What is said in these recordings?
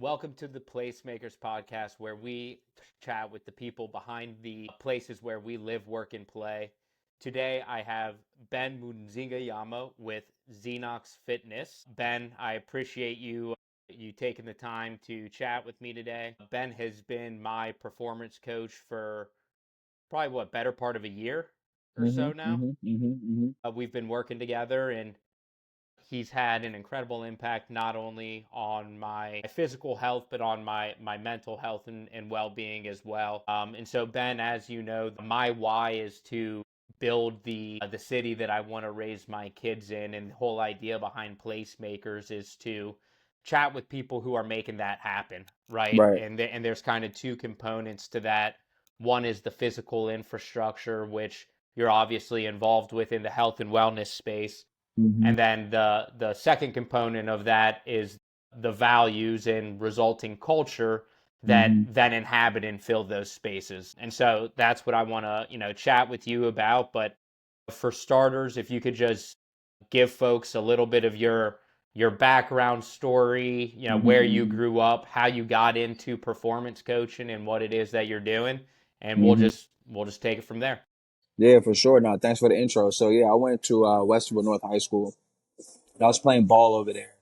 Welcome to the Placemakers Podcast, where we chat with the people behind the places where we live, work, and play. Today, I have Benn Mudzinganyama with Xenox Fitness. Ben, I appreciate you taking the time to chat with me today. Ben has been my performance coach for probably better part of a year or so now. We've been working together, and he's had an incredible impact not only on my physical health, but on my mental health and well-being as well. And so, Ben, as you know, my why is to build the city that I want to raise my kids in. And the whole idea behind Placemakers is to chat with people who are making that happen, right? Right. And there's kind of two components to that. One is the physical infrastructure, which you're obviously involved with in the health and wellness space. hmm And then the second component of that is the values and resulting culture that hmm then inhabit and fill those spaces. And so that's what I want to, chat with you about. But for starters, if you could just give folks a little bit of your background story, where you hmm grew up, how you got into performance coaching and what it is that you're doing, and we'll hmm just take it from there. Yeah, for sure. No, thanks for the intro. So yeah, I went to Westerville North High School. I was playing ball over there,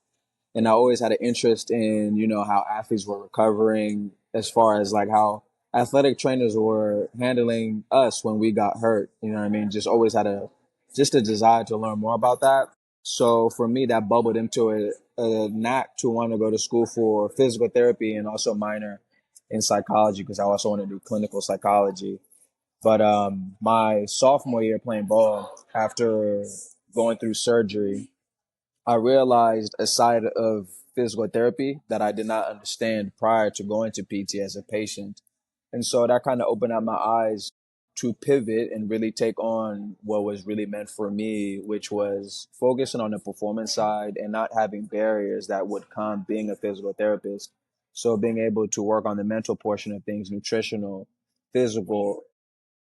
and I always had an interest in how athletes were recovering, as far as like how athletic trainers were handling us when we got hurt. You know what I mean? Just always had a desire to learn more about that. So for me, that bubbled into a knack to want to go to school for physical therapy and also minor in psychology because I also want to do clinical psychology. But my sophomore year playing ball, after going through surgery, I realized a side of physical therapy that I did not understand prior to going to PT as a patient. And so that kind of opened up my eyes to pivot and really take on what was really meant for me, which was focusing on the performance side and not having barriers that would come being a physical therapist. So being able to work on the mental portion of things, nutritional, physical,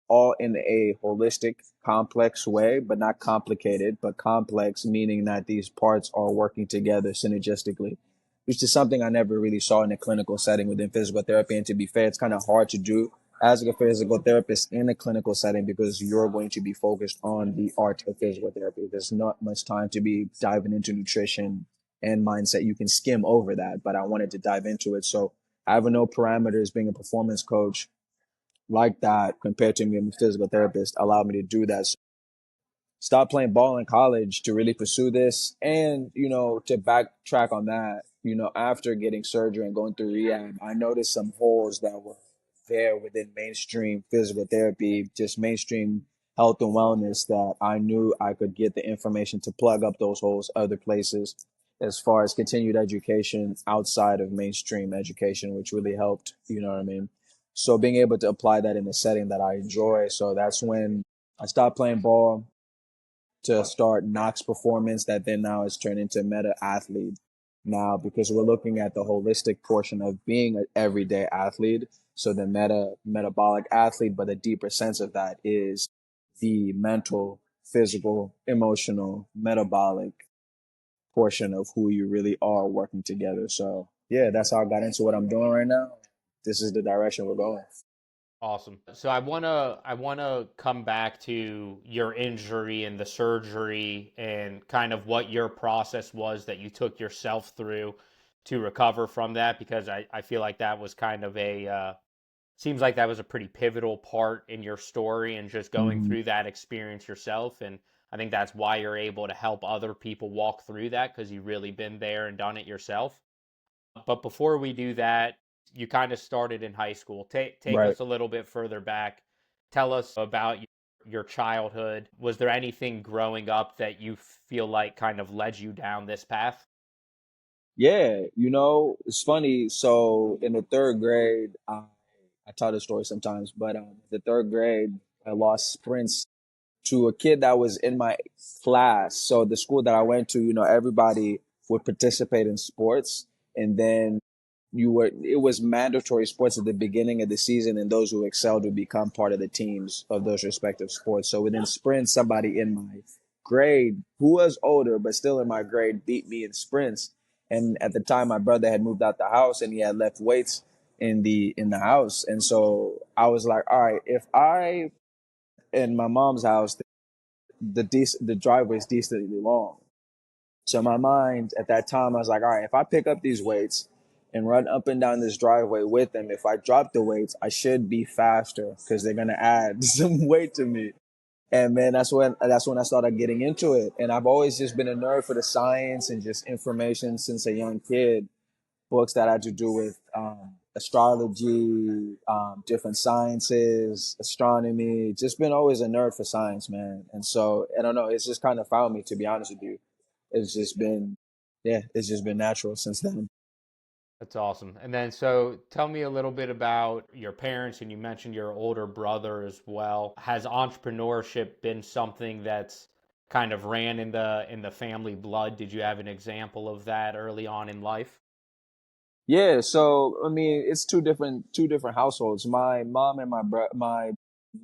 all in a holistic, complex way, but not complicated, but complex, meaning that these parts are working together synergistically, which is something I never really saw in a clinical setting within physical therapy. And to be fair, it's kind of hard to do as a physical therapist in a clinical setting because you're going to be focused on the art of physical therapy. There's not much time to be diving into nutrition and mindset. You can skim over that, but I wanted to dive into it. So having no parameters, being a performance coach, like that compared to me being a physical therapist allowed me to do that. So stop playing ball in college to really pursue this. And, to backtrack on that, after getting surgery and going through rehab, I noticed some holes that were there within mainstream physical therapy, just mainstream health and wellness that I knew I could get the information to plug up those holes other places as far as continued education outside of mainstream education, which really helped, you know what I mean? So being able to apply that in a setting that I enjoy. So that's when I stopped playing ball to start Knox Performance, that then now has turned into Meta Athlete now because we're looking at the holistic portion of being an everyday athlete. So the metabolic athlete, but the deeper sense of that is the mental, physical, emotional, metabolic portion of who you really are working together. So yeah, that's how I got into what I'm doing right now. This is the direction we're going. Awesome. So I wanna come back to your injury and the surgery and kind of what your process was that you took yourself through to recover from that, because I feel like that was kind of seems like that was a pretty pivotal part in your story and just going hmm through that experience yourself. And I think that's why you're able to help other people walk through that, because you've really been there and done it yourself. But before we do that, you kind of started in high school. Take Right. us a little bit further back. Tell us about your childhood. Was there anything growing up that you feel like kind of led you down this path? Yeah, it's funny. So in the third grade, I tell this story sometimes, but the third grade, I lost sprints to a kid that was in my class. So the school that I went to, everybody would participate in sports, and then it was mandatory sports at the beginning of the season, and those who excelled would become part of the teams of those respective sports. So within sprints, somebody in my grade who was older but still in my grade beat me in sprints. And at the time, my brother had moved out the house and he had left weights in the house. And so I was like, all right, if I in my mom's house, the driveway is decently long. So in my mind at that time, I was like, all right, if I pick up these weights and run up and down this driveway with them, if I drop the weights, I should be faster because they're gonna add some weight to me. And man, that's when I started getting into it. And I've always just been a nerd for the science and just information since a young kid. Books that had to do with astrology, different sciences, astronomy. Just been always a nerd for science, man. And so I don't know. It's just kind of found me, to be honest with you. It's just been, yeah, it's just been natural since then. That's awesome. And then, so tell me a little bit about your parents, and you mentioned your older brother as well. Has entrepreneurship been something that's kind of ran in the family blood? Did you have an example of that early on in life? Yeah, so I mean, it's two different households. My mom and my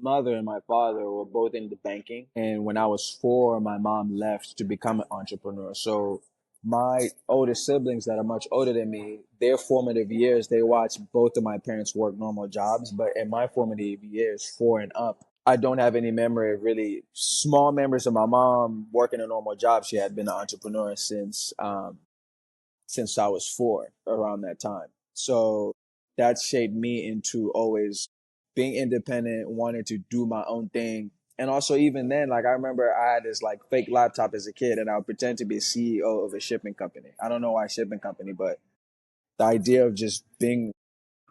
mother and my father were both in the banking, and when I was 4, my mom left to become an entrepreneur. So my older siblings that are much older than me, their formative years, they watched both of my parents work normal jobs, but in my formative years, 4 and up, I don't have any memory of really small memories of my mom working a normal job. She had been an entrepreneur since I was 4 around that time. So that shaped me into always being independent, wanting to do my own thing. And also even then, like I remember I had this like fake laptop as a kid and I would pretend to be a CEO of a shipping company. I don't know why shipping company, but the idea of just being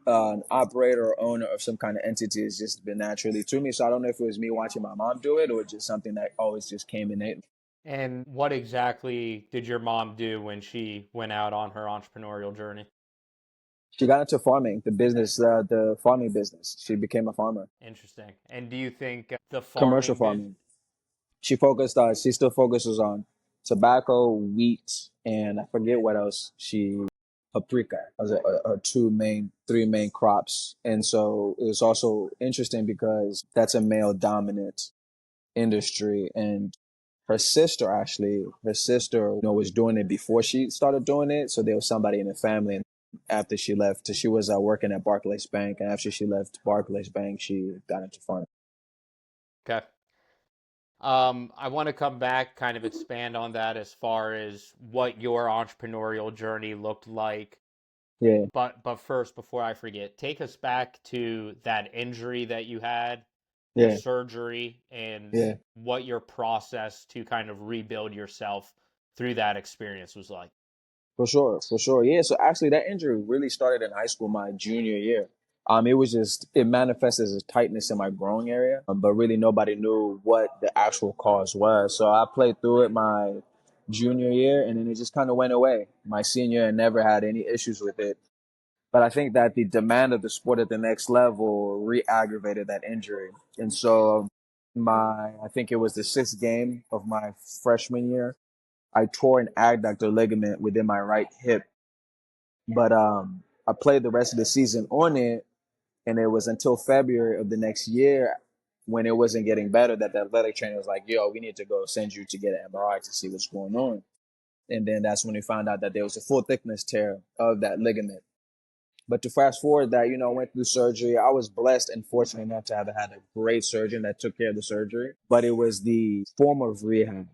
an operator or owner of some kind of entity has just been naturally to me. So I don't know if it was me watching my mom do it or just something that always just came innate. And what exactly did your mom do when she went out on her entrepreneurial journey? She got into farming, the farming business. She became a farmer, Interesting. And do you think the commercial farming business? farming. She still focuses on tobacco, wheat, and I forget what else paprika as her three main crops. And so it was also interesting because that's a male dominant industry. And her sister, was doing it before she started doing it. So there was somebody in the family. And after she left, she was working at Barclays Bank. And after she left Barclays Bank, she got into farming. Okay. I want to come back, kind of expand on that as far as what your entrepreneurial journey looked like. Yeah, But first, before I forget, take us back to that injury that you had, the yeah, surgery, and yeah. what your process to kind of rebuild yourself through that experience was like. For sure, for sure. Yeah, so actually that injury really started in high school my junior year. It manifested as a tightness in my growing area, but really nobody knew what the actual cause was. So I played through it my junior year and then it just kind of went away. My senior year, never had any issues with it. But I think that the demand of the sport at the next level re-aggravated that injury. And so I think it was the 6th game of my freshman year. I tore an adductor ligament within my right hip, but I played the rest of the season on it, and it was until February of the next year when it wasn't getting better that the athletic trainer was like, "Yo, we need to go send you to get an MRI to see what's going on." And then that's when we found out that there was a full thickness tear of that ligament. But to fast forward that, I went through surgery. I was blessed and fortunate enough to have had a great surgeon that took care of the surgery, but it was the form of rehab.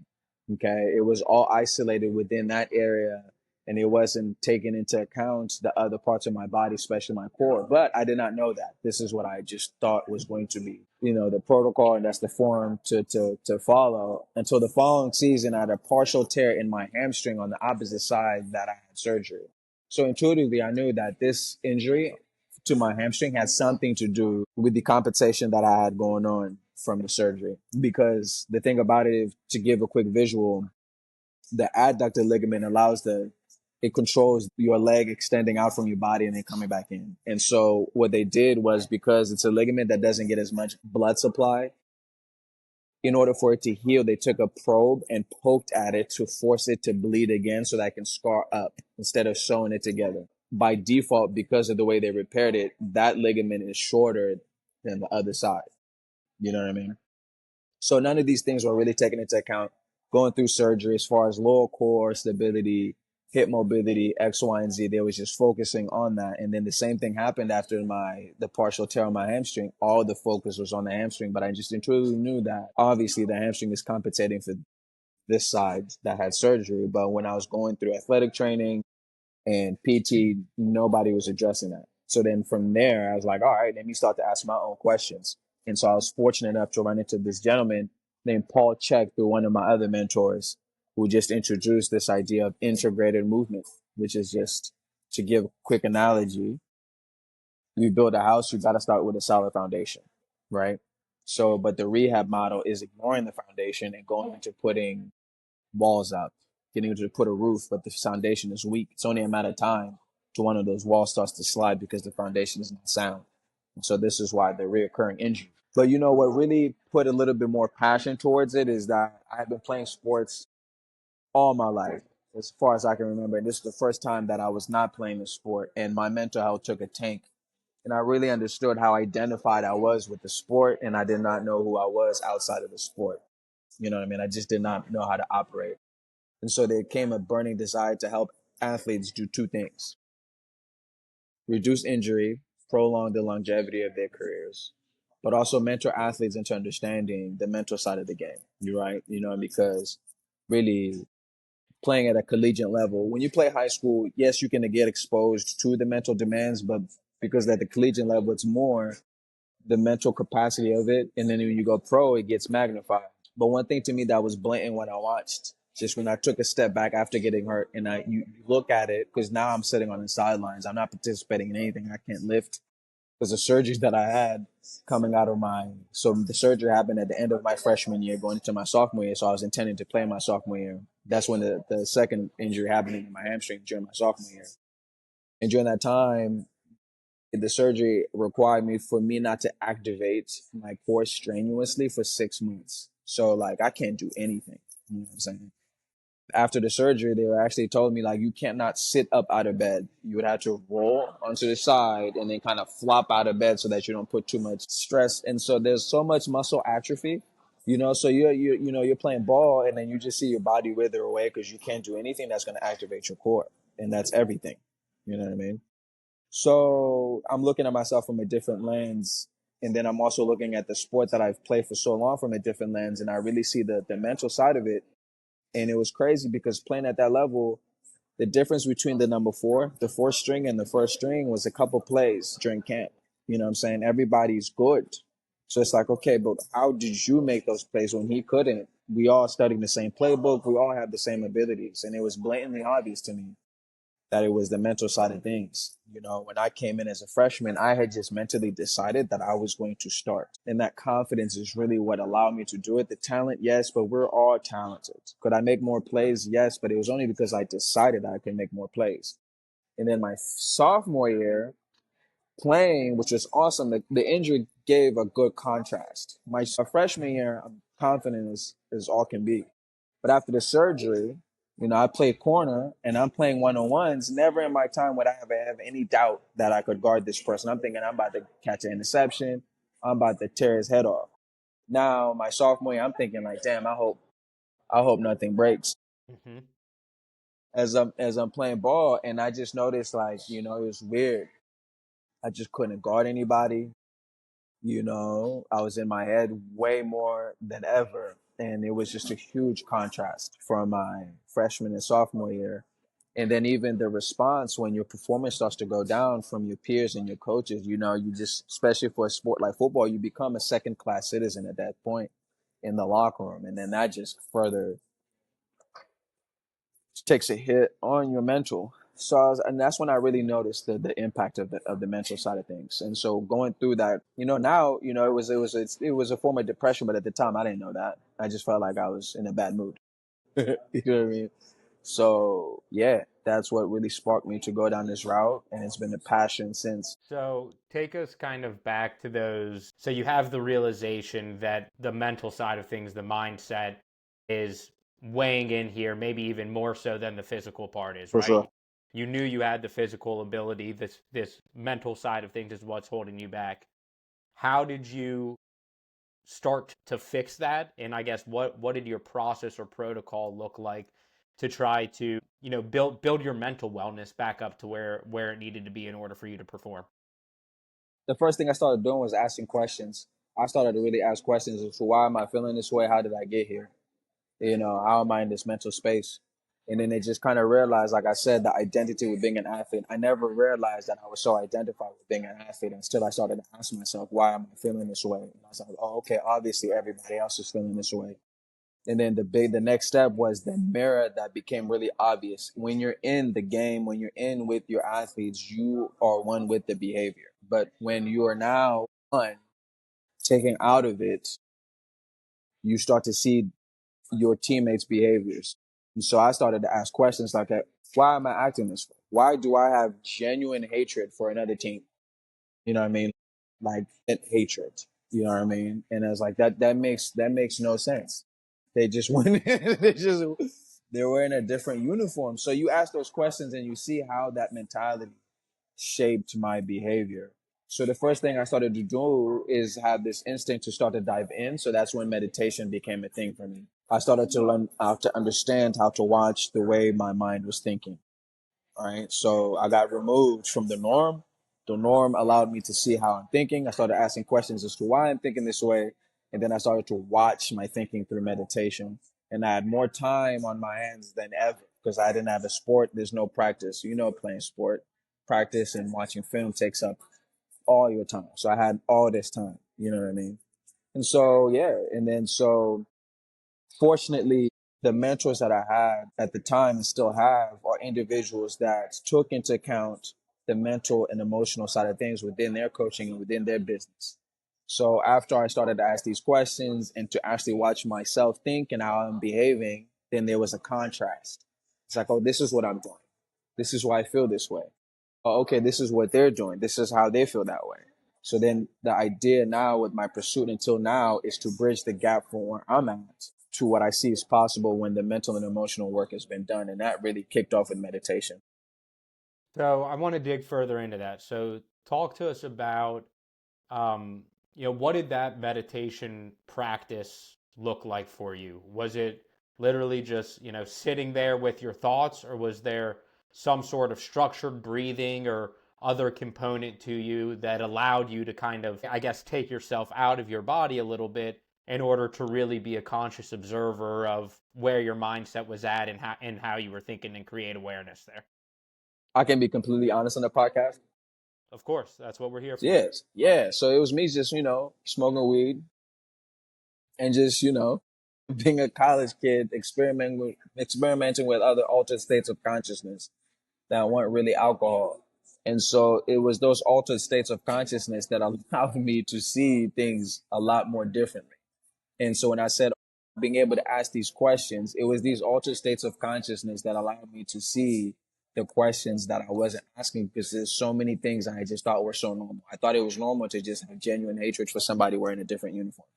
Okay. It was all isolated within that area and it wasn't taking into account the other parts of my body, especially my core. But I did not know that. This is what I just thought was going to be, the protocol, and that's the form to follow until the following season. I had a partial tear in my hamstring on the opposite side that I had surgery. So intuitively, I knew that this injury to my hamstring had something to do with the compensation that I had going on from the surgery. Because the thing about it, to give a quick visual, the adductor ligament it controls your leg extending out from your body and then coming back in. And so what they did was, because it's a ligament that doesn't get as much blood supply, in order for it to heal, they took a probe and poked at it to force it to bleed again so that it can scar up instead of sewing it together. By default, because of the way they repaired it, that ligament is shorter than the other side. You know what I mean? So none of these things were really taken into account going through surgery as far as lower core stability, hip mobility, X, Y, and Z. They was just focusing on that. And then the same thing happened after the partial tear on my hamstring. All the focus was on the hamstring, but I just intuitively knew that obviously the hamstring is compensating for this side that had surgery. But when I was going through athletic training and PT, nobody was addressing that. So then from there, I was like, all right, let me start to ask my own questions. And so I was fortunate enough to run into this gentleman named Paul Check through one of my other mentors who just introduced this idea of integrated movement, which is just, to give a quick analogy, you build a house, you got to start with a solid foundation, right? So, but the rehab model is ignoring the foundation and going into putting walls up, getting to put a roof, but the foundation is weak. It's only a matter of time to one of those walls starts to slide because the foundation is not sound. And so this is why the reoccurring injury. But you know what really put a little bit more passion towards it is that I have been playing sports all my life, as far as I can remember. And this is the first time that I was not playing the sport, and my mental health took a tank. And I really understood how identified I was with the sport, and I did not know who I was outside of the sport. You know what I mean? I just did not know how to operate. And so there came a burning desire to help athletes do two things: reduce injury, prolong the longevity of their careers, but also mentor athletes into understanding the mental side of the game. You're right. You know, because really playing at a collegiate level, when you play high school, yes, you can get exposed to the mental demands, but because at the collegiate level, it's more the mental capacity of it. And then when you go pro, it gets magnified. But one thing to me that was blatant when I watched, just when I took a step back after getting hurt and you look at it, because now I'm sitting on the sidelines. I'm not participating in anything. I can't lift because the surgeries that I had coming out of so the surgery happened at the end of my freshman year, going into my sophomore year. So I was intending to play my sophomore year. That's when the second injury happened in my hamstring during my sophomore year. And during that time, the surgery required for me not to activate my core strenuously for 6 months. So like I can't do anything. You know what I'm saying? After the surgery, they were actually told me like you can't not sit up out of bed. You would have to roll onto the side and then kind of flop out of bed so that you don't put too much stress. And so there's so much muscle atrophy, you know. So you're playing ball and then you just see your body wither away because you can't do anything that's going to activate your core, and that's everything. You know what I mean? So I'm looking at myself from a different lens. And then I'm also looking at the sport that I've played for so long from a different lens. And I really see the mental side of it. And it was crazy because playing at that level, the difference between the fourth string and the first string was a couple plays during camp. You know what I'm saying? Everybody's good. So it's like, okay, but how did you make those plays when he couldn't? We all studied the same playbook. We all have the same abilities. And it was blatantly obvious to me that it was the mental side of things. You know, when I came in as a freshman, I had just mentally decided that I was going to start. And that confidence is really what allowed me to do it. The talent, yes, but we're all talented. Could I make more plays? Yes, but it was only because I decided I could make more plays. And then my sophomore year, playing, which was awesome, the injury gave a good contrast. My freshman year, I'm confident as all can be. But after the surgery, you know, I played corner and I'm playing one-on-ones. Never in my time would I ever have any doubt that I could guard this person. I'm thinking I'm about to catch an interception. I'm about to tear his head off. Now, my sophomore year, I'm thinking like, damn, I hope nothing breaks. Mm-hmm. As I'm playing ball, and I just noticed like, you know, it was weird. I just couldn't guard anybody. You know, I was in my head way more than ever. And it was just a huge contrast from my freshman and sophomore year. And then even the response when your performance starts to go down from your peers and your coaches, you know, you just, especially for a sport like football, you become a second class citizen at that point in the locker room. And then that just further takes a hit on your mental. So and that's when I really noticed the impact of the mental side of things. And so going through that, you know, now, you know, it was a form of depression, but at the time I didn't know that. I just felt like I was in a bad mood. You know what I mean? So yeah, that's what really sparked me to go down this route, and it's been a passion since. So take us kind of back to those. So you have the realization that the mental side of things, the mindset, is weighing in here, maybe even more so than the physical part is, For right? sure. You knew you had the physical ability. This mental side of things is what's holding you back. How did you start to fix that? And I guess what did your process or protocol look like to try to, build your mental wellness back up to where it needed to be in order for you to perform? The first thing I started doing was asking questions. I started to really ask questions as to why am I feeling this way? How did I get here? How am I in this mental space? And then they just kind of realized, like I said, the identity with being an athlete. I never realized that I was so identified with being an athlete until I started to ask myself, why am I feeling this way? And I was like, oh, okay, obviously everybody else is feeling this way. And then the next step was the mirror that became really obvious. When you're in the game, when you're in with your athletes, you are one with the behavior. But when you are now one, taken out of it, you start to see your teammates' behaviors. And so I started to ask questions like, why am I acting this way? Why do I have genuine hatred for another team? You know what I mean? Like hatred. You know what I mean? And I was like, that makes no sense. They just went they're wearing a different uniform. So you ask those questions and you see how that mentality shaped my behavior. So the first thing I started to do is have this instinct to start to dive in. So that's when meditation became a thing for me. I started to learn how to understand how to watch the way my mind was thinking. All right. So I got removed from the norm. The norm allowed me to see how I'm thinking. I started asking questions as to why I'm thinking this way. And then I started to watch my thinking through meditation. And I had more time on my hands than ever because I didn't have a sport. There's no practice. Playing sport, practice and watching film takes up all your time. So I had all this time. You know what I mean? And so, yeah. And then so fortunately, the mentors that I had at the time and still have are individuals that took into account the mental and emotional side of things within their coaching and within their business. So after I started to ask these questions and to actually watch myself think and how I'm behaving, then there was a contrast. It's like, oh, this is what I'm doing. This is why I feel this way. Oh, okay, this is what they're doing. This is how they feel that way. So then the idea now with my pursuit until now is to bridge the gap from where I'm at to what I see is possible when the mental and emotional work has been done. And that really kicked off with meditation. So I want to dig further into that. So talk to us about, what did that meditation practice look like for you? Was it literally just, sitting there with your thoughts, or was there some sort of structured breathing or other component to you that allowed you to kind of, I guess, take yourself out of your body a little bit in order to really be a conscious observer of where your mindset was at and how you were thinking and create awareness there? I can be completely honest on the podcast. Of course, that's what we're here for. Yes. Yeah. So it was me just, smoking weed and just, being a college kid, experimenting with other altered states of consciousness that weren't really alcohol. And so it was those altered states of consciousness that allowed me to see things a lot more differently. And so when I said being able to ask these questions, it was these altered states of consciousness that allowed me to see the questions that I wasn't asking because there's so many things I just thought were so normal. I thought it was normal to just have genuine hatred for somebody wearing a different uniform.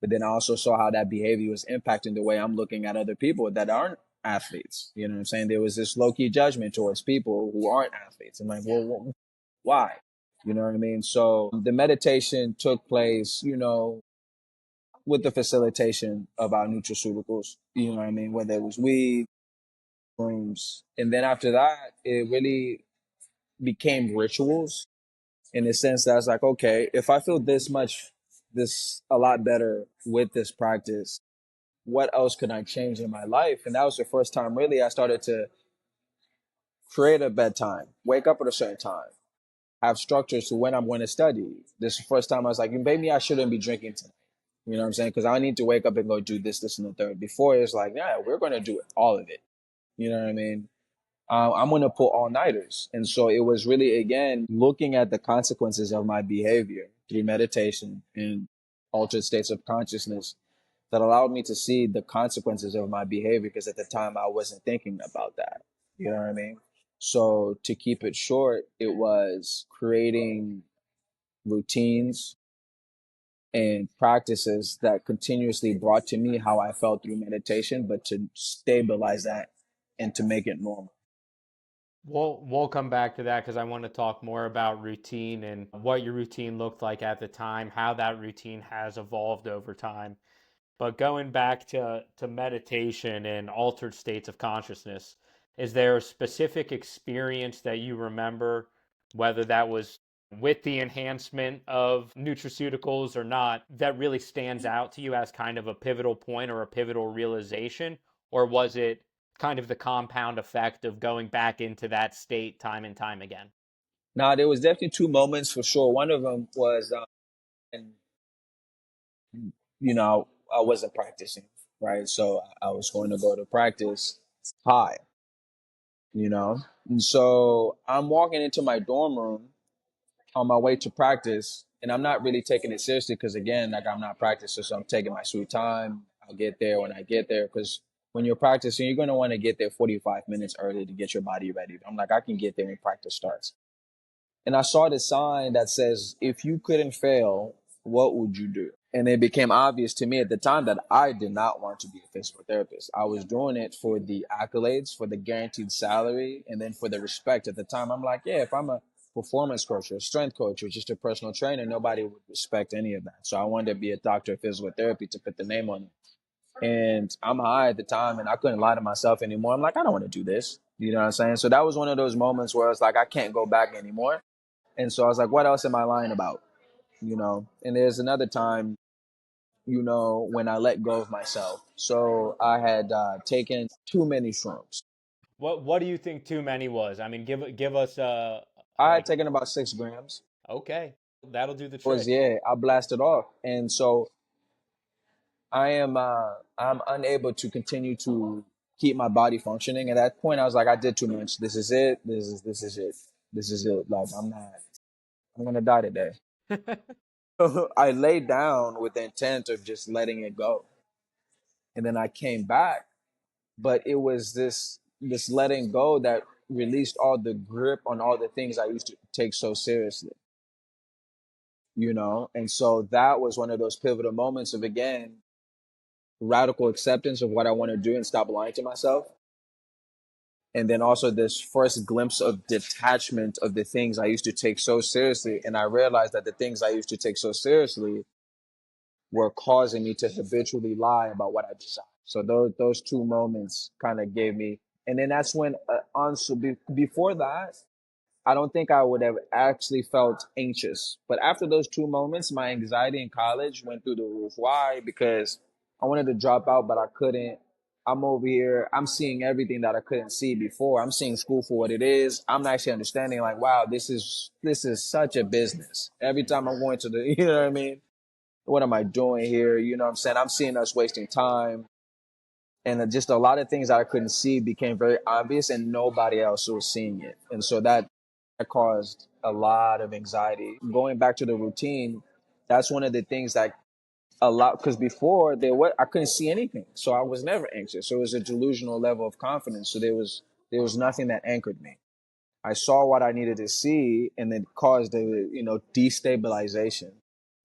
But then I also saw how that behavior was impacting the way I'm looking at other people that aren't athletes. You know what I'm saying? There was this low-key judgment towards people who aren't athletes. I'm like, well, why? You know what I mean? So the meditation took place, with the facilitation of our nutraceuticals, you know what I mean? Whether it was weed, rooms. And then after that, it really became rituals in the sense that I was like, okay, if I feel this a lot better with this practice, what else could I change in my life? And that was the first time really I started to create a bedtime, wake up at a certain time, have structures to when I'm going to study. This is the first time I was like, maybe I shouldn't be drinking tonight. You know what I'm saying? Because I need to wake up and go do this, and the third. Before it's like, yeah, we're going to do all of it. You know what I mean? I'm going to pull all-nighters. And so it was really, again, looking at the consequences of my behavior through meditation and altered states of consciousness that allowed me to see the consequences of my behavior because at the time I wasn't thinking about that. You know what I mean? So to keep it short, it was creating routines and practices that continuously brought to me how I felt through meditation, but to stabilize that and to make it normal. We'll come back to that because I want to talk more about routine and what your routine looked like at the time, how that routine has evolved over time. But going back to meditation and altered states of consciousness, is there a specific experience that you remember, whether that was with the enhancement of nutraceuticals or not, that really stands out to you as kind of a pivotal point or a pivotal realization? Or was it kind of the compound effect of going back into that state time and time again? Now, there was definitely two moments for sure. One of them was, and, I wasn't practicing, right? So I was going to go to practice high, you know? And so I'm walking into my dorm room on my way to practice, and I'm not really taking it seriously because, again, like I'm not practicing, so I'm taking my sweet time. I'll get there when I get there because when you're practicing, you're going to want to get there 45 minutes early to get your body ready. I'm like, I can get there when practice starts. And I saw the sign that says, if you couldn't fail, what would you do? And it became obvious to me at the time that I did not want to be a physical therapist. I was doing it for the accolades, for the guaranteed salary, and then for the respect. At the time, I'm like, yeah, if I'm a performance coach or a strength coach or just a personal trainer, nobody would respect any of that. So I wanted to be a doctor of physical therapy to put the name on it. And I'm high at the time and I couldn't lie to myself anymore. I'm like, I don't want to do this. You know what I'm saying? So that was one of those moments where it's like, I can't go back anymore. And so I was like, what else am I lying about? And there's another time, when I let go of myself. So I had taken too many shrooms. What do you think too many was? I mean, give us I had like taken about 6 grams. okay, that'll do the Was trick. yeah, I blasted off, and so I'm unable to continue to keep my body functioning. At that point, I was like, I did too much. This is it. This is it. This is it. Like I'm gonna die today. I laid down with the intent of just letting it go. And then I came back, but it was this letting go that released all the grip on all the things I used to take so seriously. And so that was one of those pivotal moments of, again, radical acceptance of what I want to do and stop lying to myself. And then also this first glimpse of detachment of the things I used to take so seriously. And I realized that the things I used to take so seriously were causing me to habitually lie about what I desire. So those two moments kind of gave me, and then that's when before that, I don't think I would have actually felt anxious. But after those two moments, my anxiety in college went through the roof. Why? Because I wanted to drop out, but I couldn't. I'm over here. I'm seeing everything that I couldn't see before. I'm seeing school for what it is. I'm actually understanding, like, wow, this is such a business. Every time I'm going to the, you know what I mean? What am I doing here? You know what I'm saying? I'm seeing us wasting time. And just a lot of things that I couldn't see became very obvious and nobody else was seeing it. And so that caused a lot of anxiety. Going back to the routine, that's one of the things that a lot, because before I couldn't see anything. So I was never anxious. So it was a delusional level of confidence. So there was nothing that anchored me. I saw what I needed to see and it caused destabilization.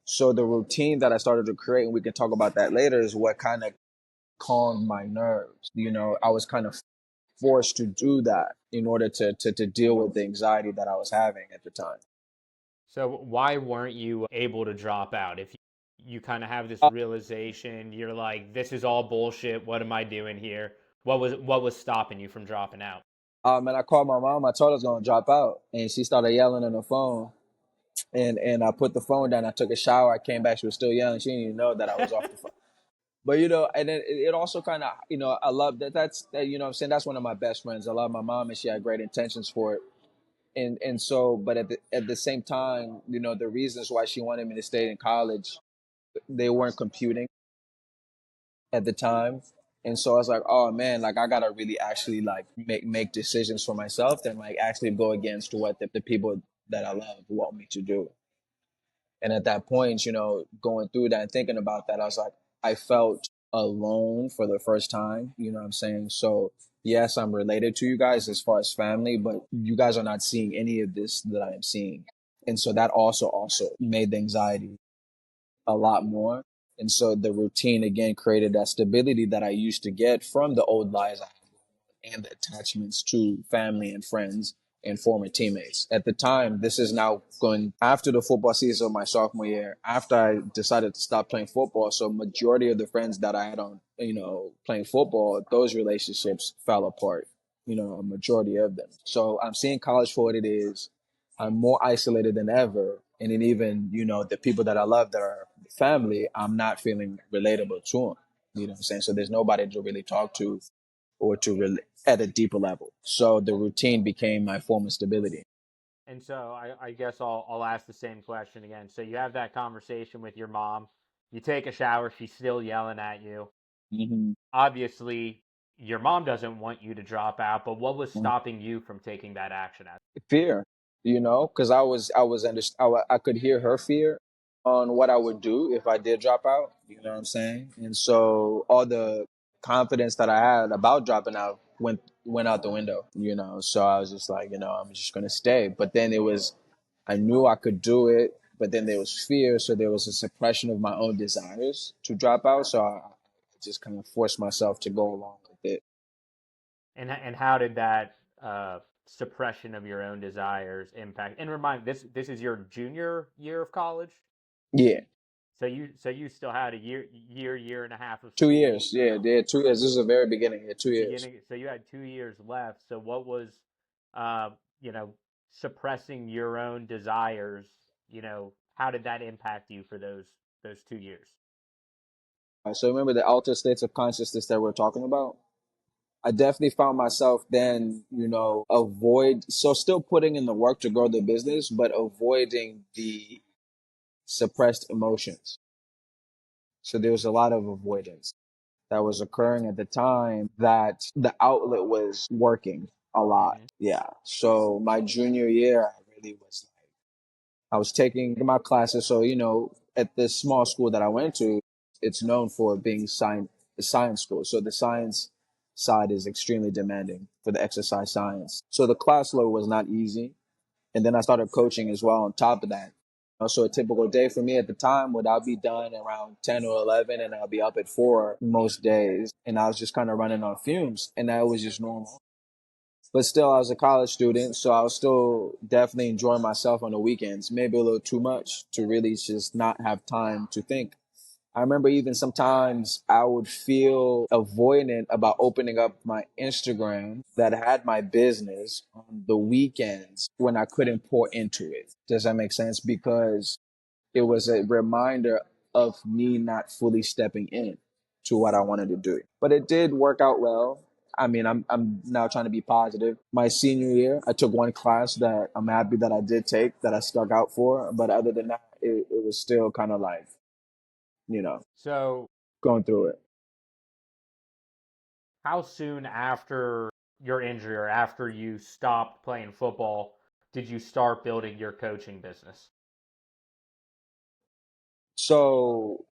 So the routine that I started to create, and we can talk about that later, is what kind of calmed my nerves. I was kind of forced to do that in order to deal with the anxiety that I was having at the time. So why weren't you able to drop out? If you kind of have this Uh, realization, you're like, this is all bullshit. What am I doing here? What was stopping you from dropping out? and I called my mom. I told her I was going to drop out, and she started yelling on the phone. And I put the phone down. I took a shower. I came back. She was still yelling. She didn't even know that I was off the phone. But and then it also kind of, I love that. That's that. What I'm saying, that's one of my best friends. I love my mom, and she had great intentions for it. And so, but at the same time, the reasons why she wanted me to stay in college, they weren't computing at the time. And so I was like, oh man, like I gotta really actually like make decisions for myself and like actually go against what the people that I love want me to do. And at that point, going through that and thinking about that, I was like, I felt alone for the first time. You know what I'm saying? So yes, I'm related to you guys as far as family, but you guys are not seeing any of this that I am seeing. And so that also made the anxiety a lot more. And so the routine again created that stability that I used to get from the old lies I had and the attachments to family and friends and former teammates. At the time, this is now going after the football season of my sophomore year, after I decided to stop playing football. So majority of the friends that I had on, playing football, those relationships fell apart, a majority of them. So I'm seeing college for what it is. I'm more isolated than ever. And then even, the people that I love that are family, I'm not feeling relatable to them. You know what I'm saying? So there's nobody to really talk to or at a deeper level. So the routine became my form of stability. And so I guess I'll ask the same question again. So you have that conversation with your mom. You take a shower. She's still yelling at you. Mm-hmm. Obviously, your mom doesn't want you to drop out, but what was stopping you from taking that action? Fear, because I could hear her fear on what I would do if I did drop out. You know what I'm saying? And so all the confidence that I had about dropping out went out the window. So I was just like, I'm just gonna stay. But then I knew I could do it, but then there was fear, so there was a suppression of my own desires to drop out. So I just kind of forced myself to go along with it. And how did that suppression of your own desires impact? And remind this is your junior year of college. Yeah. So you still had a year and a half of 2 years. school. Yeah, they had 2 years. This is the very beginning. Yeah, 2 years. So you had 2 years left. So what was, uh, you know, suppressing your own desires? How did that impact you for those 2 years? So remember the altered states of consciousness that we're talking about? I definitely found myself then, still putting in the work to grow the business, but avoiding the suppressed emotions. So there was a lot of avoidance that was occurring at the time that the outlet was working a lot. Mm-hmm. Yeah. So my junior year, I was taking my classes. So, at this small school that I went to, it's known for being a science school. So the science side is extremely demanding for the exercise science. So the class load was not easy. And then I started coaching as well on top of that. So a typical day for me at the time would I'll be done around 10 or 11 and I'll be up at 4 most days. And I was just kind of running on fumes and that was just normal. But still, I was a college student, so I was still definitely enjoying myself on the weekends, maybe a little too much to really just not have time to think. I remember even sometimes I would feel avoidant about opening up my Instagram that had my business on the weekends when I couldn't pour into it. Does that make sense? Because it was a reminder of me not fully stepping in to what I wanted to do. But it did work out well. I mean, I'm now trying to be positive. My senior year, I took one class that I'm happy that I did take, that I stuck out for. But other than that, it was still kind of like, So going through it. how soon after your injury or after you stopped playing football did you start building your coaching business? So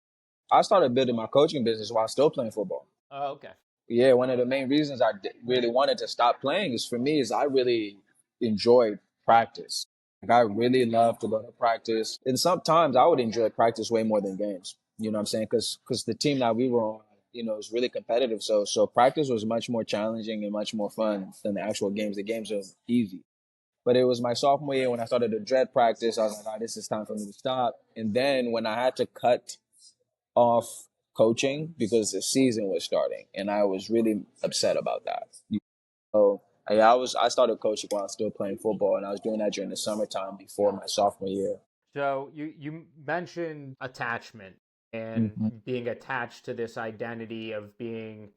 I started building my coaching business while still playing football. Oh, okay. Yeah, one of the main reasons really wanted to stop playing is I really enjoyed practice. Like I really love to go to practice, and sometimes I would enjoy practice way more than games. You know what I'm saying? Because the team that we were on, was really competitive. So practice was much more challenging and much more fun than the actual games. The games are easy. But it was my sophomore year when I started to dread practice. I was like, this is time for me to stop. And then when I had to cut off coaching because the season was starting, and I was really upset about that. So yeah, I started coaching while I was still playing football, and I was doing that during the summertime before my sophomore year. So you mentioned attachment and Mm-hmm. being attached to this identity of being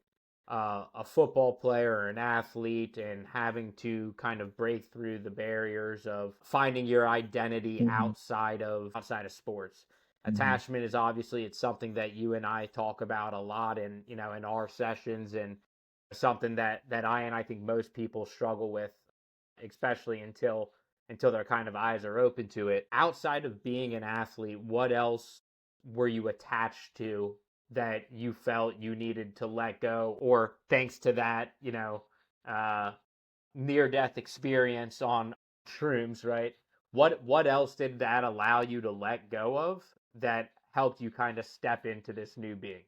a football player or an athlete and having to kind of break through the barriers of finding your identity Mm-hmm. outside of sports. Mm-hmm. Attachment is obviously it's something that you and I talk about a lot in our sessions and something that I think most people struggle with, especially until their kind of eyes are open to it. Outside of being an athlete, what else were you attached to that you felt you needed to let go? Or thanks to that, uh, near death experience on shrooms, right? What else did that allow you to let go of that helped you kind of step into this new being?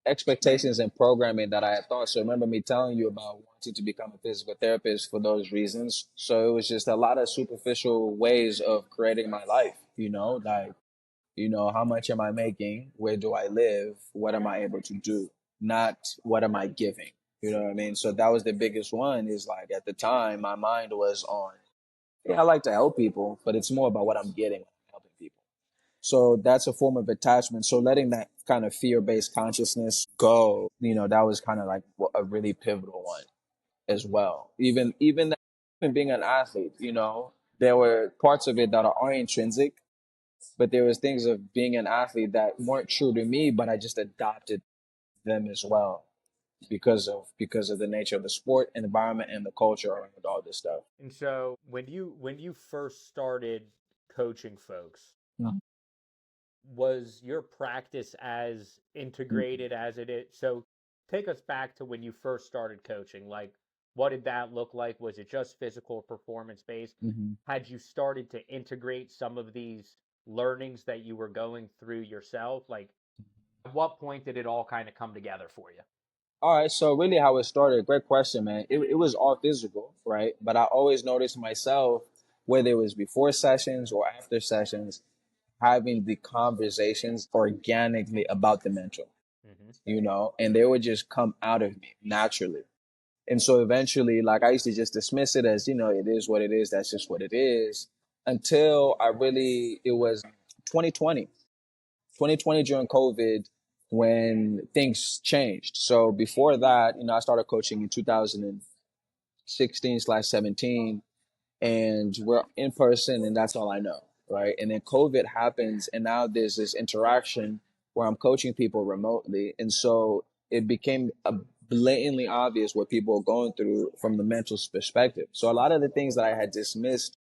expectations and programming that I had thought. So remember me telling you about wanting to become a physical therapist for those reasons. So it was just a lot of superficial ways of creating my life, like, how much am I making? Where do I live? What am I able to do? Not what am I giving? You know what I mean? So that was the biggest one, is like at the time my mind was on, yeah, I like to help people, but it's more about what I'm getting when I'm helping people. So that's a form of attachment. So letting that kind of fear-based consciousness go, that was kind of like a really pivotal one as well. Even being an athlete, there were parts of it that are intrinsic, but there was things of being an athlete that weren't true to me, but I just adopted them as well because of the nature of the sport, environment, and the culture around all this stuff. And so when you first started coaching folks, was your practice as integrated as it is? So take us back to when you first started coaching. Like, what did that look like? Was it just physical performance based? Mm-hmm. Had you started to integrate some of these learnings that you were going through yourself? Like, at what point did it all kind of come together for you? All right, so really how it started, great question, man. It was all physical, right? But I always noticed myself, whether it was before sessions or after sessions, having the conversations organically about the mental, and they would just come out of me naturally. And so eventually, like, I used to just dismiss it as, it is what it is. That's just what it is. Until it was 2020, 2020 during COVID, when things changed. So before that, I started coaching in 2016/17, and we're in person, and that's all I know, right? And then COVID happens, and now there's this interaction where I'm coaching people remotely, and so it became blatantly obvious what people are going through from the mental perspective. So a lot of the things that I had dismissed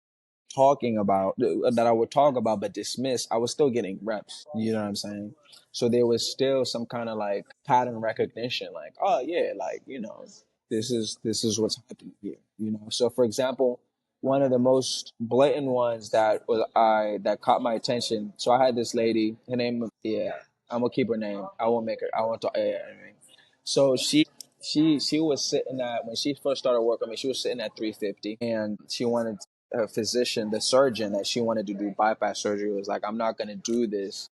talking about, that I would talk about but dismiss, I was still getting reps. You know what I'm saying? So there was still some kind of like pattern recognition, like, oh yeah, like, this is what's happening here. So for example, one of the most blatant ones that caught my attention. So I had this lady, her name, yeah, I'm gonna keep her name. I won't talk. Yeah, I mean. So she was sitting at, when she first started working, she was sitting at 350, and she wanted a physician, the surgeon that she wanted to do bypass surgery, was like, I'm not going to do this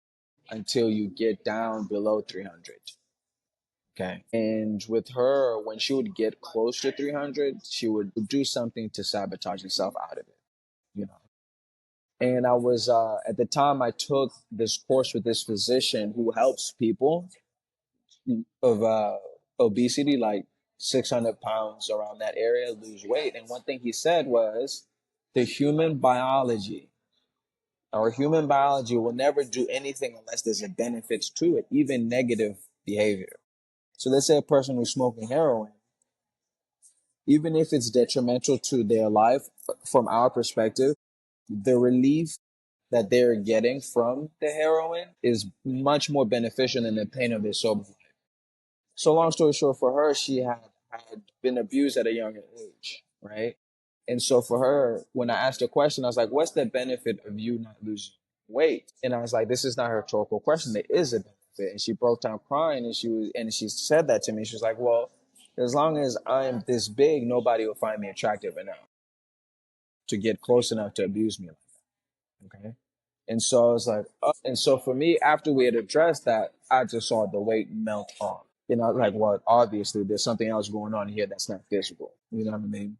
until you get down below 300. Okay. And with her, when she would get close to 300, she would do something to sabotage herself out of it, you know. And I was, at the time, I took this course with this physician who helps people of obesity, like 600 pounds, around that area, lose weight. And one thing he said was, the human biology, our human biology will never do anything unless there's a benefits to it, even negative behavior. So let's say a person who's smoking heroin, even if it's detrimental to their life, from our perspective, the relief that they're getting from the heroin is much more beneficial than the pain of their sober life. So long story short, for her, she had been abused at a younger age, right? And so for her, when I asked her question, I was like, what's the benefit of you not losing weight? And I was like, this is not her rhetorical question. There is a benefit. And she broke down crying, and she said that to me. She was like, well, as long as I'm this big, nobody will find me attractive enough to get close enough to abuse me like that. Okay. And so I was like, oh. And so for me, after we had addressed that, I just saw the weight melt off. Like, well, obviously there's something else going on here that's not physical. You know what I mean?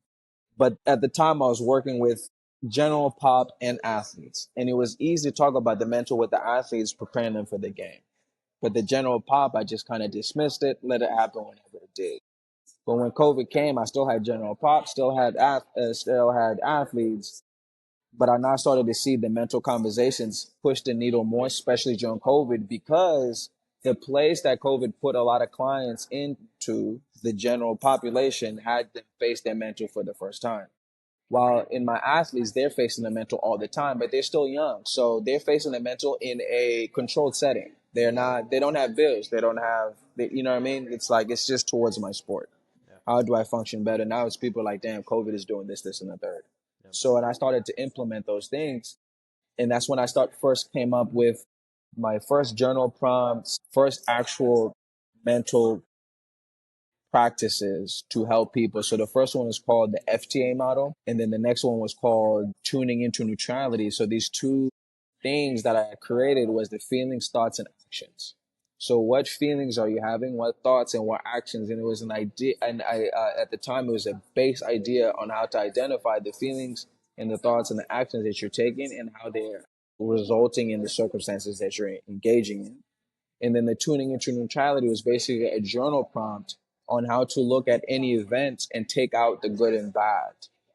But at the time, I was working with general pop and athletes, and it was easy to talk about the mental with the athletes, preparing them for the game. But the general pop, I just kind of dismissed it, let it happen whenever it did. But when COVID came, I still had general pop, still had athletes, but I now started to see the mental conversations push the needle more, especially during COVID, because the place that COVID put a lot of clients into, the general population, had them face their mental for the first time. While in my athletes, they're facing the mental all the time, but they're still young. So they're facing the mental in a controlled setting. They don't have bills. You know what I mean? It's like, it's just towards my sport. Yeah. How do I function better? Now it's people like, damn, COVID is doing this, and the third. Yeah. So, and I started to implement those things. And that's when I first came up with my first journal prompts, first actual mental practices to help people. So the first one was called the FTA model, and then the next one was called tuning into neutrality. So these two things that I created was the feelings, thoughts, and actions. So what feelings are you having? What thoughts and what actions? And it was an idea, and I at the time it was a base idea on how to identify the feelings and the thoughts and the actions that you're taking and how they're resulting in the circumstances that you're engaging in. And then the tuning into neutrality was basically a journal prompt on how to look at any event and take out the good and bad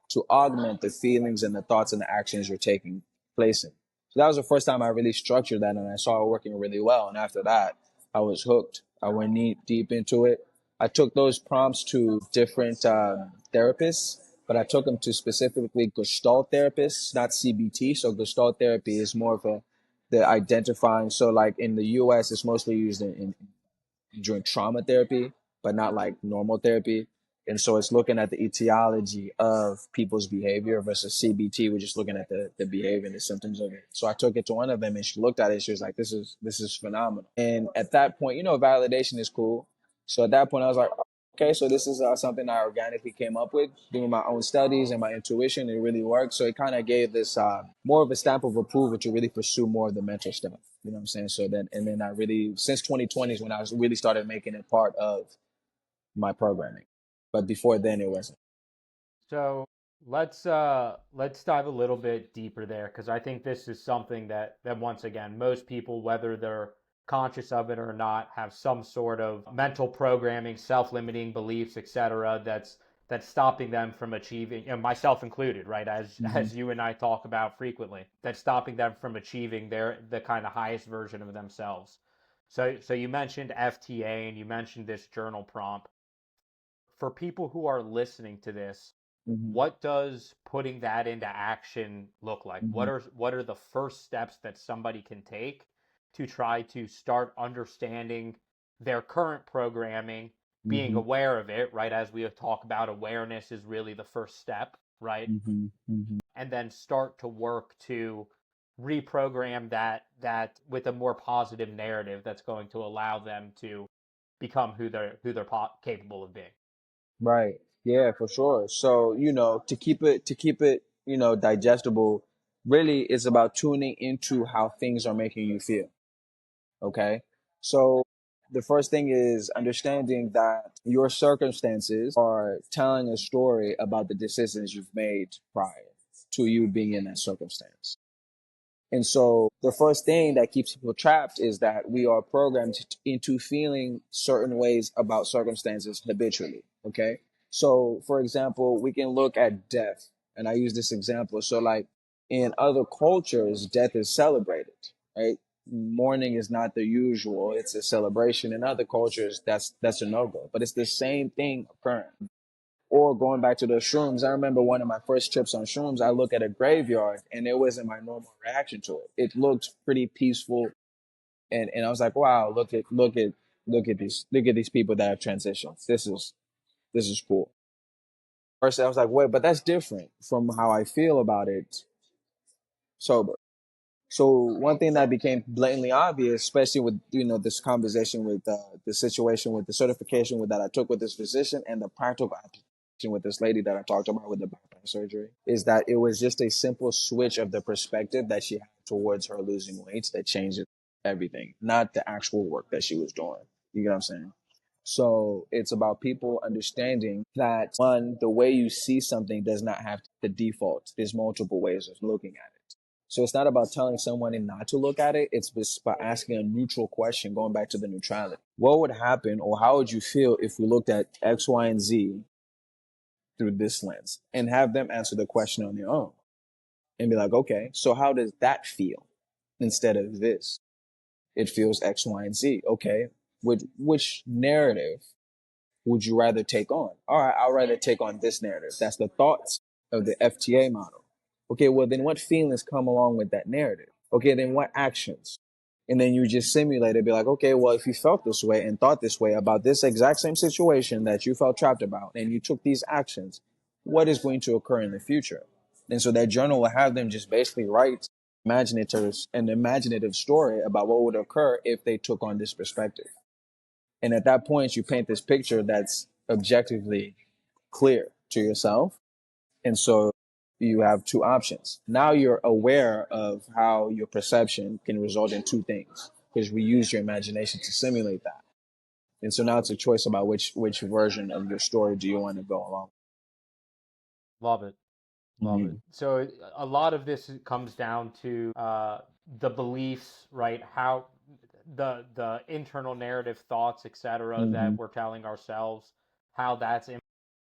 to augment the feelings and the thoughts and the actions you're taking place in. So that was the first time I really structured that, and I saw it working really well. And after that, I was hooked. I went deep into it. I took those prompts to different therapists, but I took them to specifically Gestalt therapists, not CBT. So Gestalt therapy is more of the identifying. So like in the US, it's mostly used during trauma therapy, but not like normal therapy. And so it's looking at the etiology of people's behavior versus CBT. We're just looking at the behavior and the symptoms of it. So I took it to one of them and she looked at it. She was like, this is phenomenal. And at that point, validation is cool. So at that point I was like, okay, so this is something I organically came up with, doing my own studies and my intuition. It really worked. So it kind of gave this more of a stamp of approval to really pursue more of the mental stuff. You know what I'm saying? So then I really, since 2020 is when I really started making it part of my programming. But before then, it wasn't. So let's dive a little bit deeper there, because I think this is something that once again, most people, whether they're conscious of it or not, have some sort of mental programming, self-limiting beliefs, etc. That's stopping them from achieving, myself included, right? As you and I talk about frequently, that's stopping them from achieving the kind of highest version of themselves. So you mentioned FTA and you mentioned this journal prompt. For people who are listening to this, what does putting that into action look like? What are the first steps that somebody can take to try to start understanding their current programming, being aware of it, right? As we have talked about, awareness is really the first step, right? And then start to work to reprogram that with a more positive narrative that's going to allow them to become who they're capable of being. Right. Yeah, for sure. So, to keep it, digestible, really it's about tuning into how things are making you feel. Okay. So the first thing is understanding that your circumstances are telling a story about the decisions you've made prior to you being in that circumstance. And so the first thing that keeps people trapped is that we are programmed into feeling certain ways about circumstances habitually. Okay. So for example, we can look at death, and I use this example. So like in other cultures, death is celebrated, right? Mourning is not the usual. It's a celebration. In other cultures, that's a no-go, but it's the same thing occurring. Or going back to the shrooms, I remember one of my first trips on shrooms, I looked at a graveyard and it wasn't my normal reaction to it. It looked pretty peaceful. And I was like, wow, look at these people that have transitioned. This is cool. First, I was like, wait, but that's different from how I feel about it sober. So one thing that became blatantly obvious, especially with this conversation with the situation with the certification that I took with this physician and the practical application with this lady that I talked about with the bypass surgery, is that it was just a simple switch of the perspective that she had towards her losing weight that changed everything, not the actual work that she was doing. You get what I'm saying? So it's about people understanding that, one, the way you see something does not have the default. There's multiple ways of looking at it. So it's not about telling someone not to look at it. It's just by asking a neutral question, going back to the neutrality. What would happen, or how would you feel if we looked at X, Y, and Z through this lens, and have them answer the question on their own and be like, okay, so how does that feel instead of this? It feels X, Y, and Z. Okay, which narrative would you rather take on? All right, I'll rather take on this narrative. That's the thoughts of the FTA model. Okay, well, then what feelings come along with that narrative? Okay, then what actions? And then you just simulate it, be like, okay, well, if you felt this way and thought this way about this exact same situation that you felt trapped about, and you took these actions, what is going to occur in the future? And so that journal will have them just basically write an imaginative story about what would occur if they took on this perspective. And at that point, you paint this picture that's objectively clear to yourself. And so you have two options. Now you're aware of how your perception can result in two things because we use your imagination to simulate that. And so now it's a choice about which version of your story do you want to go along. Love it. Love it. So a lot of this comes down to the beliefs, right? How the internal narrative thoughts, etc., that we're telling ourselves, how that's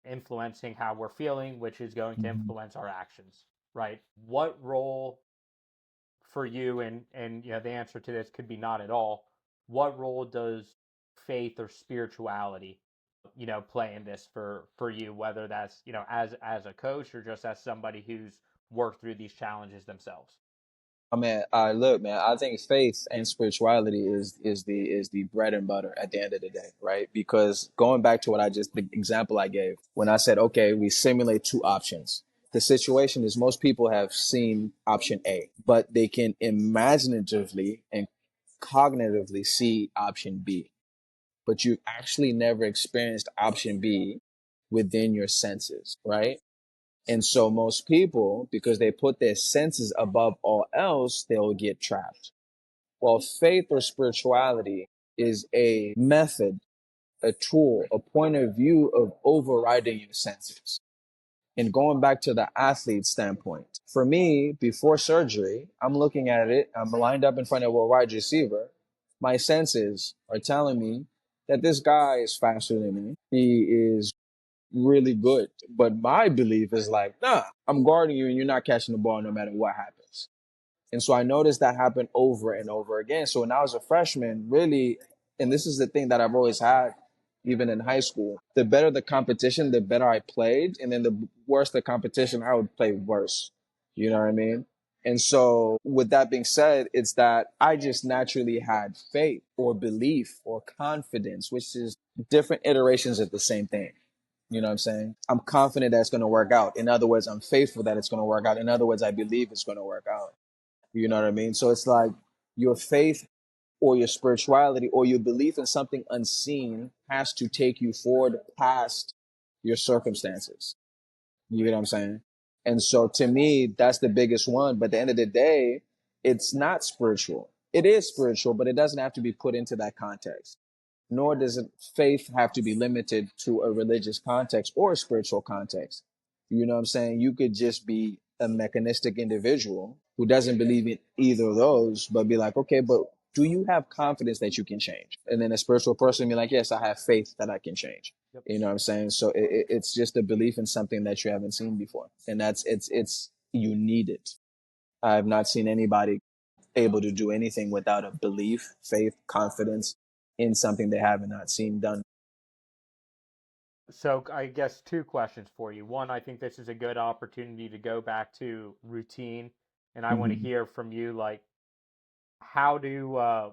influencing how we're feeling, which is going to influence our actions, right? What role for you, and the answer to this could be not at all. What role does faith or spirituality play in this for you, whether that's as a coach or just as somebody who's worked through these challenges themselves? I mean, look, man, I think faith and spirituality is the bread and butter at the end of the day, right? Because going back to the example I gave, when I said, okay, we simulate two options. The situation is most people have seen option A, but they can imaginatively and cognitively see option B, but you actually never experienced option B within your senses, right? And so most people, because they put their senses above all else, they'll get trapped. Well, faith or spirituality is a method, a tool, a point of view of overriding your senses. And going back to the athlete standpoint, for me, before surgery, I'm looking at it, I'm lined up in front of a wide receiver. My senses are telling me that this guy is faster than me. He is really good. But my belief is like, nah, I'm guarding you and you're not catching the ball no matter what happens. And so I noticed that happen over and over again. So when I was a freshman, really, and this is the thing that I've always had, even in high school, the better the competition, the better I played. And then the worse the competition, I would play worse. You know what I mean? And so with that being said, it's that I just naturally had faith or belief or confidence, which is different iterations of the same thing. You know what I'm saying? I'm confident that it's going to work out. In other words, I'm faithful that it's going to work out. In other words, I believe it's going to work out. You know what I mean? So it's like your faith or your spirituality or your belief in something unseen has to take you forward past your circumstances. You get what I'm saying? And so to me, that's the biggest one. But at the end of the day, it's not spiritual. It is spiritual, but it doesn't have to be put into that context. Nor does faith have to be limited to a religious context or a spiritual context. You know what I'm saying? You could just be a mechanistic individual who doesn't believe in either of those, but be like, okay, but do you have confidence that you can change? And then a spiritual person be like, yes, I have faith that I can change. Yep. You know what I'm saying? So it's just a belief in something that you haven't seen before. And it's, you need it. I have not seen anybody able to do anything without a belief, faith, confidence in something they have not seen done. So I guess two questions for you. One, I think this is a good opportunity to go back to routine, and I want to hear from you, like, how do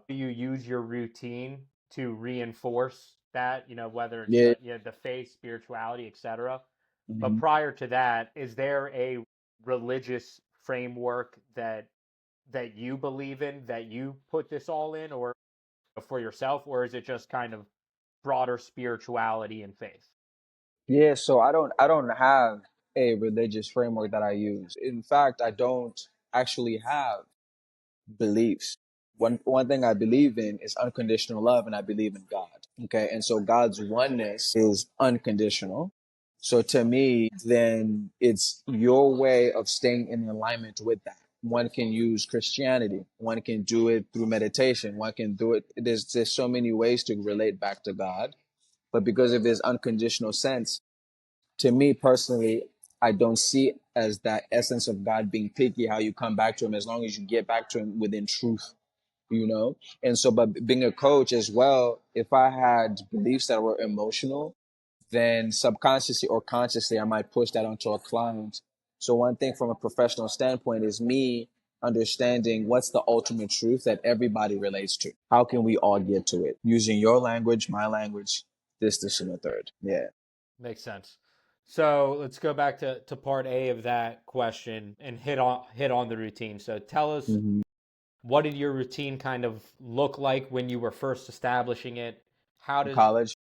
you use your routine to reinforce that, whether it's Yeah. the faith, spirituality, etc. But Mm-hmm. prior to that, is there a religious framework that you believe in, that you put this all in, or for yourself, or is it just kind of broader spirituality and faith? Yeah, so I don't have a religious framework that I use. In fact, I don't actually have beliefs. One thing I believe in is unconditional love, and I believe in God. Okay, and so God's oneness is unconditional. So to me, then it's your way of staying in alignment with that. One can use Christianity. One can do it through meditation. One can do it. There's so many ways to relate back to God. But because of this unconditional sense, to me personally, I don't see as that essence of God being picky, how you come back to him as long as you get back to him within truth, you know? And so, but being a coach as well, if I had beliefs that were emotional, then subconsciously or consciously, I might push that onto a client. So one thing from a professional standpoint is me understanding what's the ultimate truth that everybody relates to. How can we all get to it? Using your language, my language, this, and the third. Yeah. Makes sense. So let's go back to part A of that question and hit on the routine. So tell us, Mm-hmm. what did your routine kind of look like when you were first establishing it? How in does, college.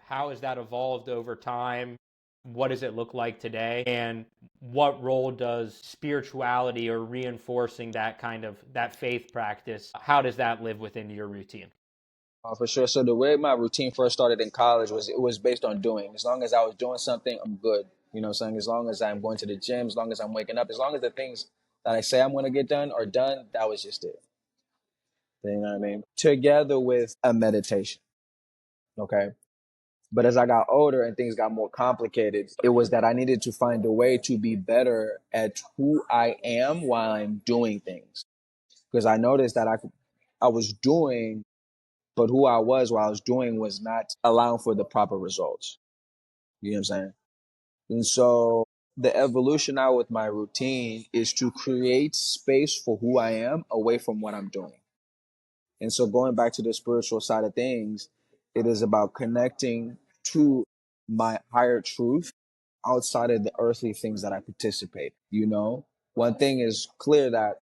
how has that evolved over time? What does it look like today? And what role does spirituality or reinforcing that kind of that faith practice, how does that live within your routine? For sure. So the way my routine first started in college was it was based on doing. As long as I was doing something, I'm good. You know what I'm saying? As long as I'm going to the gym, as long as I'm waking up, as long as the things that I say I'm going to get done are done, that was just it. You know what I mean? Together with a meditation. Okay. But as I got older and things got more complicated, it was that I needed to find a way to be better at who I am while I'm doing things. Because I noticed that I was doing, but who I was while I was doing was not allowing for the proper results. You know what I'm saying? And so the evolution now with my routine is to create space for who I am away from what I'm doing. And so going back to the spiritual side of things, it is about connecting to my higher truth outside of the earthly things that I participate. You know, one thing is clear that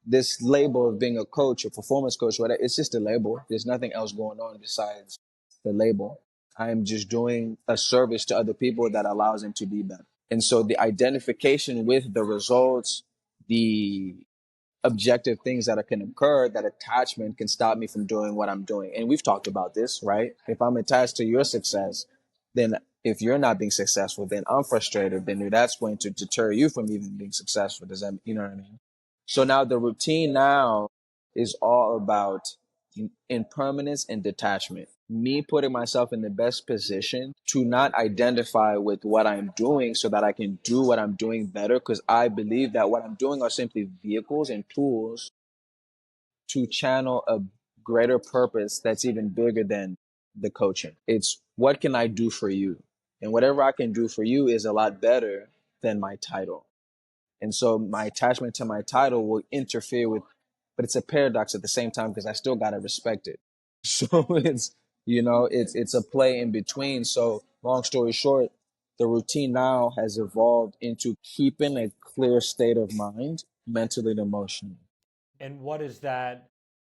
this label of being a coach, a performance coach, whatever, it's just a label. There's nothing else going on besides the label. I am just doing a service to other people that allows them to be better. And so the identification with the results, the objective things that can occur, that attachment can stop me from doing what I'm doing. And we've talked about this, right? If I'm attached to your success, then if you're not being successful, then I'm frustrated. Then that's going to deter you from even being successful. Does that, you know what I mean? So now the routine now is all about impermanence and detachment. Me putting myself in the best position to not identify with what I'm doing so that I can do what I'm doing better. Because I believe that what I'm doing are simply vehicles and tools to channel a greater purpose that's even bigger than the coaching. It's what can I do for you? And whatever I can do for you is a lot better than my title. And so my attachment to my title will interfere with, but it's a paradox at the same time because I still got to respect it. So it's a play in between. So long story short, the routine now has evolved into keeping a clear state of mind, mentally and emotionally. And what does that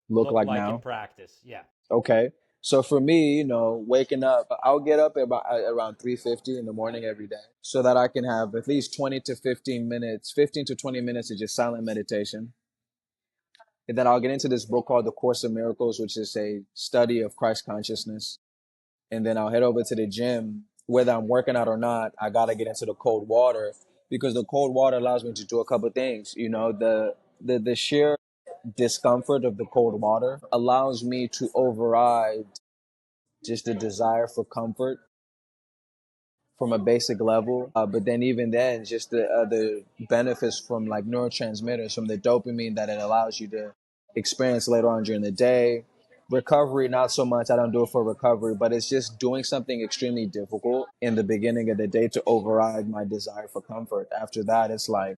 Look look like like in now. practice? Yeah. Okay. So for me, waking up, I'll get up about around 3:50 in the morning every day so that I can have at least 20 to 15 minutes, 15 to 20 minutes of just silent meditation. And then I'll get into this book called The Course of Miracles, which is a study of Christ consciousness. And then I'll head over to the gym. Whether I'm working out or not, I got to get into the cold water because the cold water allows me to do a couple of things. The sheer discomfort of the cold water allows me to override just the desire for comfort from a basic level. But then even then, just the other benefits from like neurotransmitters, from the dopamine that it allows you to experience later on during the day. Recovery, not so much. I don't do it for recovery, but it's just doing something extremely difficult in the beginning of the day to override my desire for comfort. After that, it's like,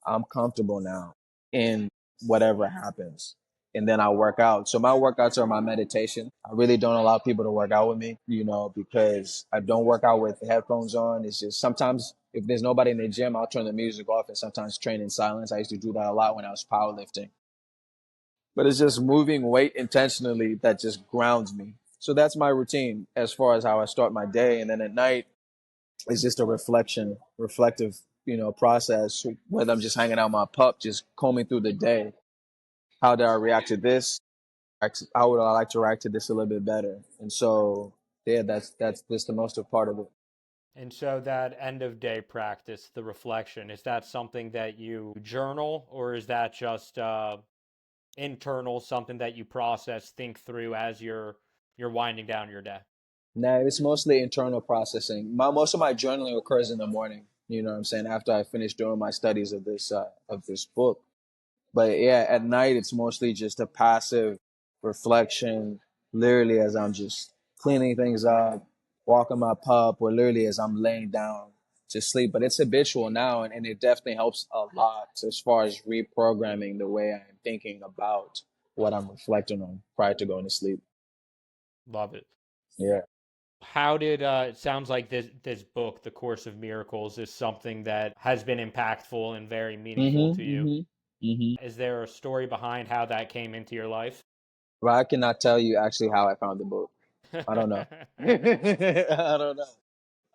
I'm comfortable now in whatever happens. And then I work out. So my workouts are my meditation. I really don't allow people to work out with me, because I don't work out with headphones on. It's just sometimes if there's nobody in the gym, I'll turn the music off and sometimes train in silence. I used to do that a lot when I was powerlifting. But it's just moving weight intentionally that just grounds me. So that's my routine as far as how I start my day. And then at night, it's just a reflective, process. Whether I'm just hanging out with my pup, just combing through the day. How did I react to this? How would I like to react to this a little bit better? And so, yeah, that's just the most part of it. And so that end of day practice, the reflection, is that something that you journal or is that just internal, something that you process, think through as you're winding down your day? Now, it's mostly internal processing. Most of my journaling occurs in the morning. You know what I'm saying? After I finish doing my studies of this book. But yeah, at night it's mostly just a passive reflection, literally as I'm just cleaning things up, walking my pup, or literally as I'm laying down to sleep. But it's habitual now, and it definitely helps a lot as far as reprogramming the way I'm thinking about what I'm reflecting on prior to going to sleep. Love it. Yeah. How did it sounds like this book, The Course of Miracles, is something that has been impactful and very meaningful to you. Is there a story behind how that came into your life? But I cannot tell you actually how I found the book. I don't know. I don't know.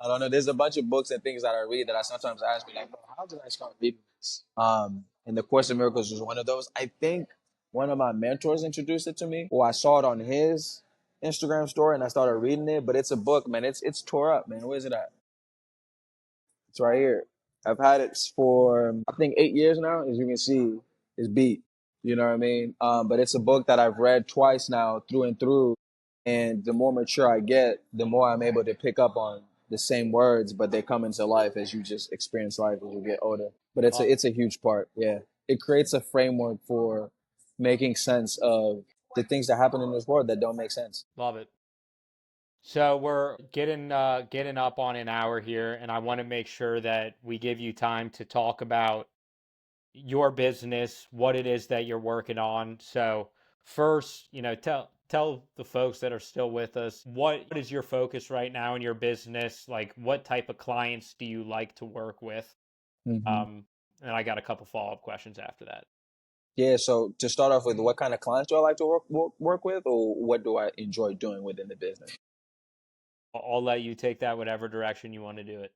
I don't know. There's a bunch of books and things that I read that I sometimes ask me, like, bro, how did I start reading this? And the Course in Miracles was one of those. I think one of my mentors introduced it to me, or I saw it on his Instagram story and I started reading it. But it's a book, man. It's tore up, man. Where's it at? It's right here. I've had it for I think 8 years now. As you can see, it's beat. You know what I mean? But it's a book that I've read twice now, through and through. And the more mature I get, the more I'm able to pick up on the same words, but they come into life as you just experience life as you get older. But Love, it's a huge part. Yeah, it creates a framework for making sense of the things that happen in this world that don't make sense. love it. So we're getting up on an hour here, and I want to make sure that we give you time to talk about your business, what it is that you're working on. So first, tell the folks that are still with us, what is your focus right now in your business? Like, what type of clients do you like to work with? Hmm. Um, and I got a couple follow-up questions after that. Yeah. So to start off with, what kind of clients do I like to work with, or what do I enjoy doing within the business? I'll let you take that whatever direction you want to do it.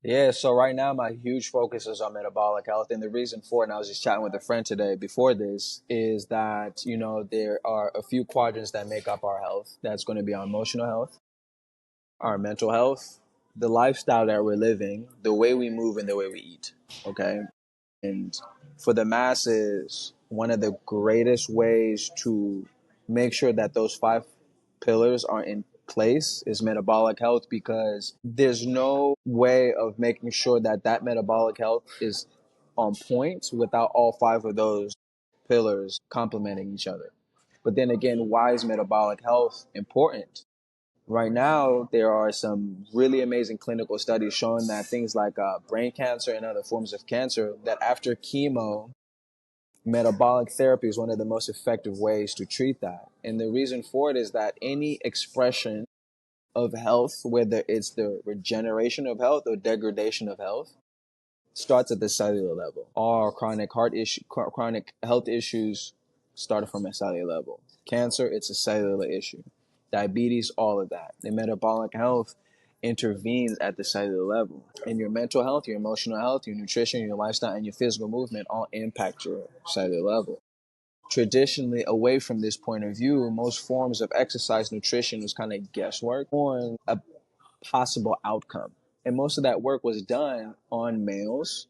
Yeah, so right now my huge focus is on metabolic health. And the reason for it, and I was just chatting with a friend today before this, is that, there are a few quadrants that make up our health. That's going to be our emotional health, our mental health, the lifestyle that we're living, the way we move, and the way we eat. Okay. And for the masses, one of the greatest ways to make sure that those five pillars are in place is metabolic health, because there's no way of making sure that that metabolic health is on point without all five of those pillars complementing each other. But then again, why is metabolic health important? Right now, there are some really amazing clinical studies showing that things like brain cancer and other forms of cancer, that after chemo, metabolic therapy is one of the most effective ways to treat that. And the reason for it is that any expression of health, whether it's the regeneration of health or degradation of health, starts at the cellular level. All chronic health issues start from a cellular level. Cancer, it's a cellular issue. Diabetes, all of that. The metabolic health intervenes at the cellular level. And your mental health, your emotional health, your nutrition, your lifestyle, and your physical movement all impact your cellular level. Traditionally, away from this point of view, most forms of exercise nutrition was kind of guesswork on a possible outcome. And most of that work was done on males,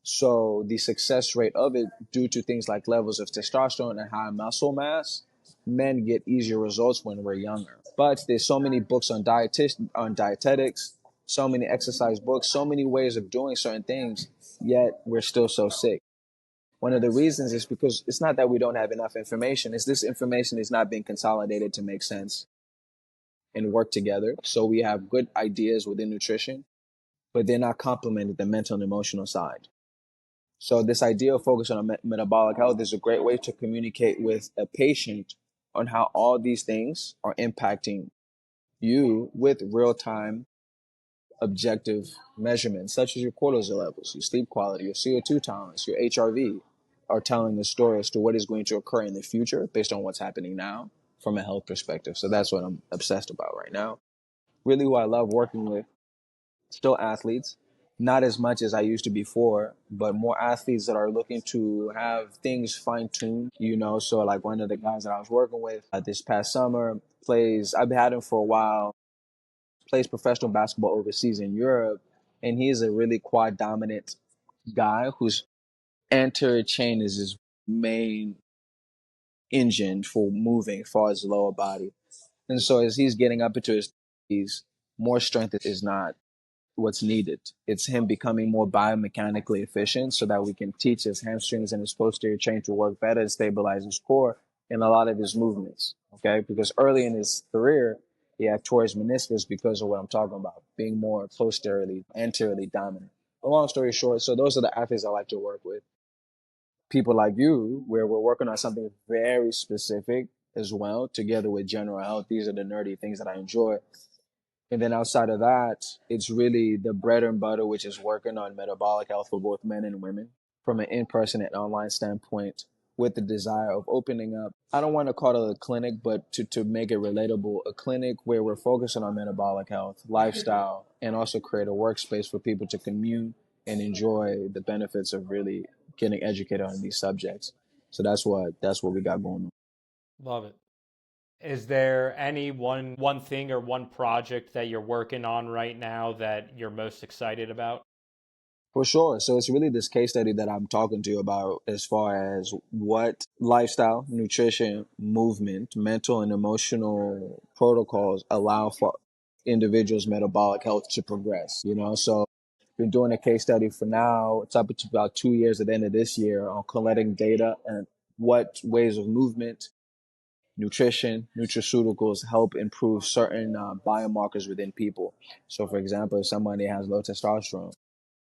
so the success rate of it, due to things like levels of testosterone and high muscle mass, men get easier results when we're younger. But there's so many books on dietetics, so many exercise books, so many ways of doing certain things, yet we're still so sick. One of the reasons is because it's not that we don't have enough information, it's this information is not being consolidated to make sense and work together. So we have good ideas within nutrition, but they're not complemented the mental and emotional side. So this idea of focus on metabolic health is a great way to communicate with a patient on how all these things are impacting you with real-time objective measurements, such as your cortisol levels, your sleep quality, your CO2 tolerance, your HRV, are telling a story as to what is going to occur in the future based on what's happening now from a health perspective. So that's what I'm obsessed about right now. Really, who I love working with, still athletes, not as much as I used to before, but more athletes that are looking to have things fine tuned, So, like one of the guys that I was working with this past summer I've had him for a while, plays professional basketball overseas in Europe, and he's a really quad dominant guy whose anterior chain is his main engine for moving as far as his lower body. And so, as he's getting up into his 30s, more strength is not what's needed. It's him becoming more biomechanically efficient so that we can teach his hamstrings and his posterior chain to work better and stabilize his core in a lot of his movements. Okay. Because early in his career, he had tore his meniscus because of what I'm talking about, being more anteriorly dominant. But long story short, so those are the athletes I like to work with. People like you, where we're working on something very specific as well, together with general health. These are the nerdy things that I enjoy. And then outside of that, it's really the bread and butter, which is working on metabolic health for both men and women from an in-person and online standpoint. with the desire of opening up. I don't want to call it a clinic, but to make it relatable, a clinic where we're focusing on metabolic health, lifestyle, and also create a workspace for people to commune and enjoy the benefits of really getting educated on these subjects. So that's what we got going on. Love it. Is there any one thing or one project that you're working on right now that you're most excited about? For sure. So it's really this case study that I'm talking to you about as far as what lifestyle, nutrition, movement, mental and emotional protocols allow for individuals' metabolic health to progress, So been doing a case study for now. It's up to about 2 years at the end of this year on collecting data and what ways of movement, nutrition, nutraceuticals help improve certain biomarkers within people. So for example, if somebody has low testosterone,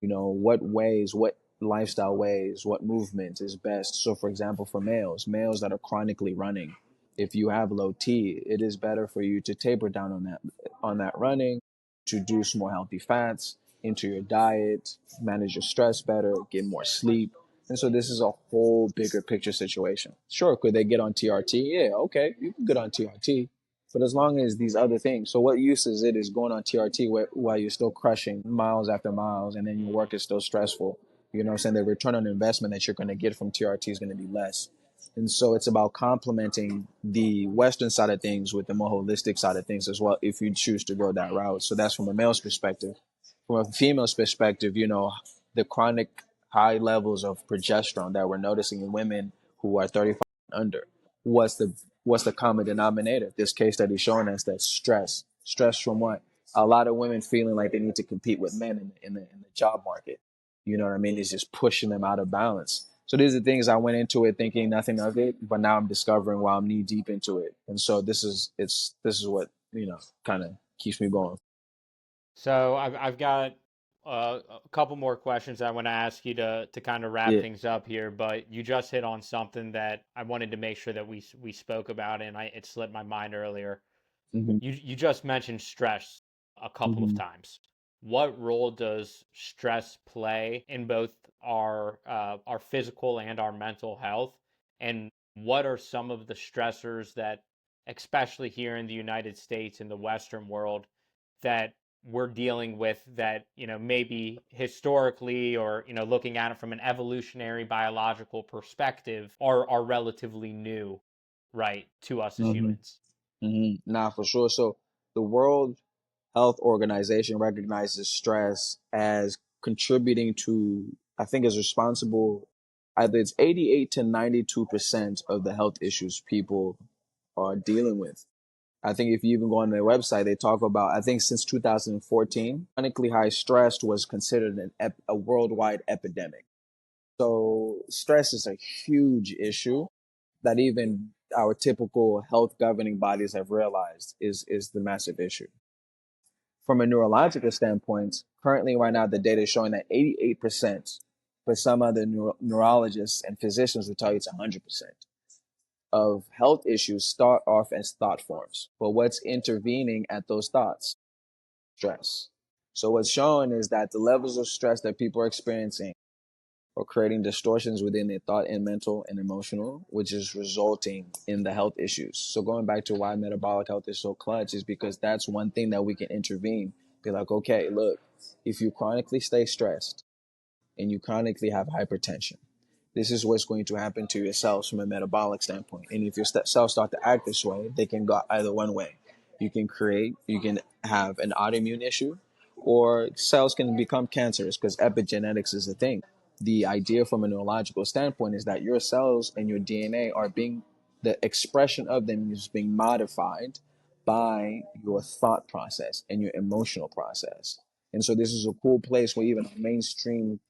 what lifestyle ways, what movement is best. So for example, for males that are chronically running, if you have low T, it is better for you to taper down on that running, to introduce more healthy fats into your diet, manage your stress better, get more sleep. And so this is a whole bigger picture situation. Sure, could they get on TRT? Yeah, okay, you can get on TRT. But as long as these other things, so what use is it is going on TRT while you're still crushing miles after miles and then your work is still stressful? You know what I'm saying? The return on investment that you're going to get from TRT is going to be less. And so it's about complementing the Western side of things with the more holistic side of things as well, if you choose to go that route. So that's from a male's perspective. From a female's perspective, the chronic high levels of progesterone that we're noticing in women who are 35 and under. What's the common denominator? This case study showing us that stress. Stress from what? A lot of women feeling like they need to compete with men in the job market. You know what I mean? It's just pushing them out of balance. So these are things I went into it thinking nothing of it, but now I'm discovering while I'm knee deep into it. And so this is what, kind of keeps me going. So I've got a couple more questions I want to ask you to kind of wrap Yeah. things up here, but you just hit on something that I wanted to make sure that we spoke about, and it slipped my mind earlier. Hmm. You just mentioned stress a couple of Hmm. times. What role does stress play in both our physical and our mental health? And what are some of the stressors that, especially here in the United States, in the Western world, that we're dealing with that, maybe historically or, looking at it from an evolutionary biological perspective are relatively new, right, to us as Hmm. humans? Nah, for sure. So the World Health Organization recognizes stress as contributing to, I think, is responsible. Either it's 88 to 92% of the health issues people are dealing with. I think if you even go on their website, they talk about, I think since 2014, chronically high stress was considered a worldwide epidemic. So stress is a huge issue that even our typical health governing bodies have realized is the massive issue. From a neurological standpoint, currently right now the data is showing that 88%, but some other neurologists and physicians will tell you it's 100% of health issues start off as thought forms. But what's intervening at those thoughts? Stress. So what's showing is that the levels of stress that people are experiencing are creating distortions within their thought and mental and emotional, which is resulting in the health issues. So going back to why metabolic health is so clutch is because that's one thing that we can intervene. Be like, okay, look, if you chronically stay stressed and you chronically have hypertension, this is what's going to happen to your cells from a metabolic standpoint. And if your cells start to act this way, they can go either one way. You can have an autoimmune issue, or cells can become cancerous because epigenetics is a thing. The idea from a neurological standpoint is that your cells and your DNA the expression of them is being modified by your thought process and your emotional process. And so this is a cool place where even mainstream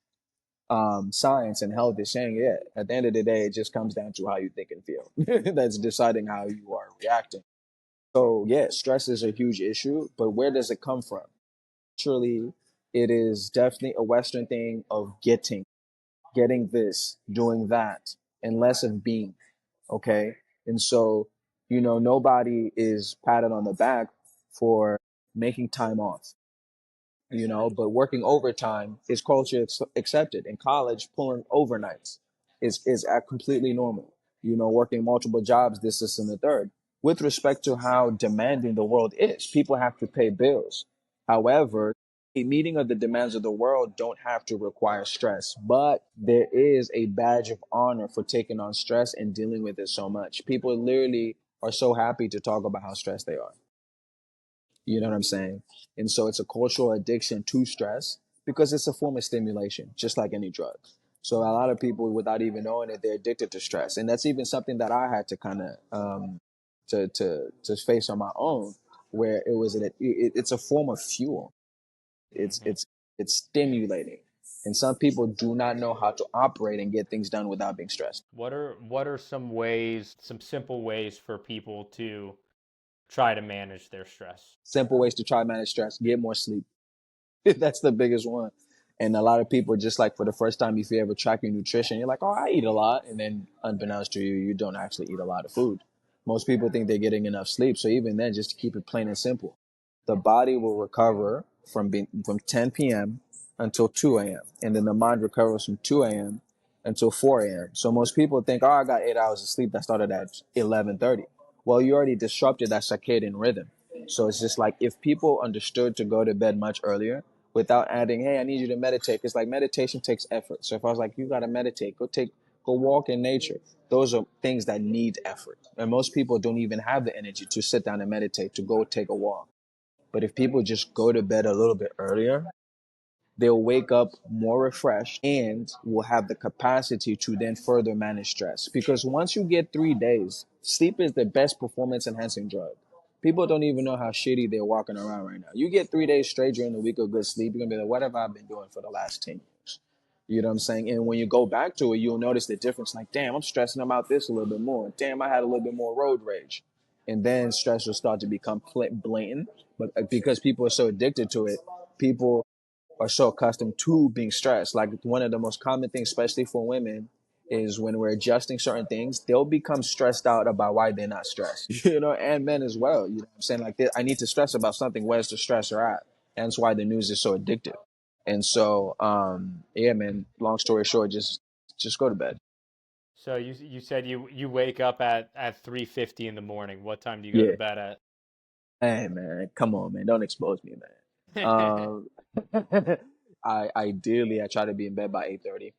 science and health is saying, yeah, at the end of the day, it just comes down to how you think and feel. That's deciding how you are reacting. So, yeah, stress is a huge issue, but where does it come from? Surely, it is definitely a Western thing of getting this, doing that, and less of being. Okay. And so, nobody is patted on the back for making time off, but working overtime is culture accepted. In college, pulling overnights is completely normal. Working multiple jobs, this, and the third. With respect to how demanding the world is, people have to pay bills. However, a meeting of the demands of the world don't have to require stress, but there is a badge of honor for taking on stress and dealing with it so much. People literally are so happy to talk about how stressed they are. You know what I'm saying? And so it's a cultural addiction to stress because it's a form of stimulation, just like any drug. So a lot of people, without even knowing it, they're addicted to stress, and that's even something that I had to kind of to face on my own, where it's a form of fuel. It's Hmm. it's it's stimulating, and some people do not know how to operate and get things done without being stressed. What are some ways, some simple ways for people to try to manage their stress? Simple ways to try to manage stress: get more sleep. That's the biggest one. And a lot of people, just like for the first time, if you ever track your nutrition, you're like, oh, I eat a lot. And then unbeknownst to you, you don't actually eat a lot of food. Most people think they're getting enough sleep. So even then, just to keep it plain and simple, the body will recover from 10 p.m. until 2 a.m. And then the mind recovers from 2 a.m. until 4 a.m. So most people think, oh, I got 8 hours of sleep that started at 11:30. Well, you already disrupted that circadian rhythm. So it's just like if people understood to go to bed much earlier without adding, hey, I need you to meditate. It's like meditation takes effort. So if I was like, you got to meditate, go walk in nature. Those are things that need effort. And most people don't even have the energy to sit down and meditate, to go take a walk. But if people just go to bed a little bit earlier, they'll wake up more refreshed and will have the capacity to then further manage stress. Because once you get 3 days, sleep is the best performance enhancing drug. People don't even know how shitty they're walking around right now. You get 3 days straight during the week of good sleep, you're gonna be like, what have I been doing for the last 10 years? You know what I'm saying? And when you go back to it, you'll notice the difference. Like, damn, I'm stressing about this a little bit more. Damn, I had a little bit more road rage. And then stress will start to become blatant. But because people are so addicted to it, people are so accustomed to being stressed. Like one of the most common things, especially for women, is when we're adjusting certain things, they'll become stressed out about why they're not stressed. And men as well. You know what I'm saying? Like, I need to stress about something. Where's the stressor at? And that's why the news is so addictive. And so, yeah, man, long story short, just go to bed. So you said you wake up at 3:50 in the morning. What time do you go to Yeah. bed at? Hey, man, come on, man. Don't expose me, man. I try to be in bed by 8:30,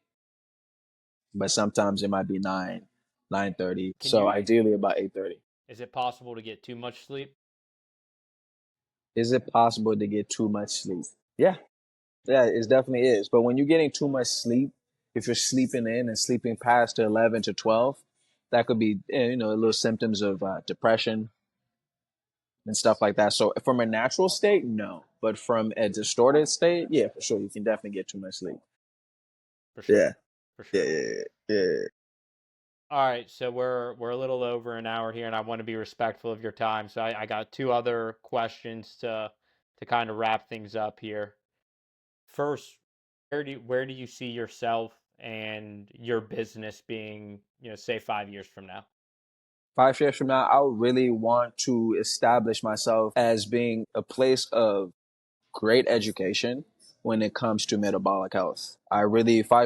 but sometimes it might be 9:30. Can So you ideally about 8:30. Is it possible to get too much sleep? Is it possible to get too much sleep? Yeah, yeah, it definitely is. But when you're getting too much sleep, if you're sleeping in and sleeping past to 11 to 12, that could be, little symptoms of depression and stuff like that. So from a natural state, no. But from a distorted state, yeah, for sure, you can definitely get too much sleep. For sure. Yeah, For yeah, sure. yeah, yeah. All right, so we're a little over an hour here, and I want to be respectful of your time. So I got two other questions to kind of wrap things up here. First, where do you see yourself and your business being, say 5 years from now? 5 years from now, I would really want to establish myself as being a place of great education when it comes to metabolic health. 5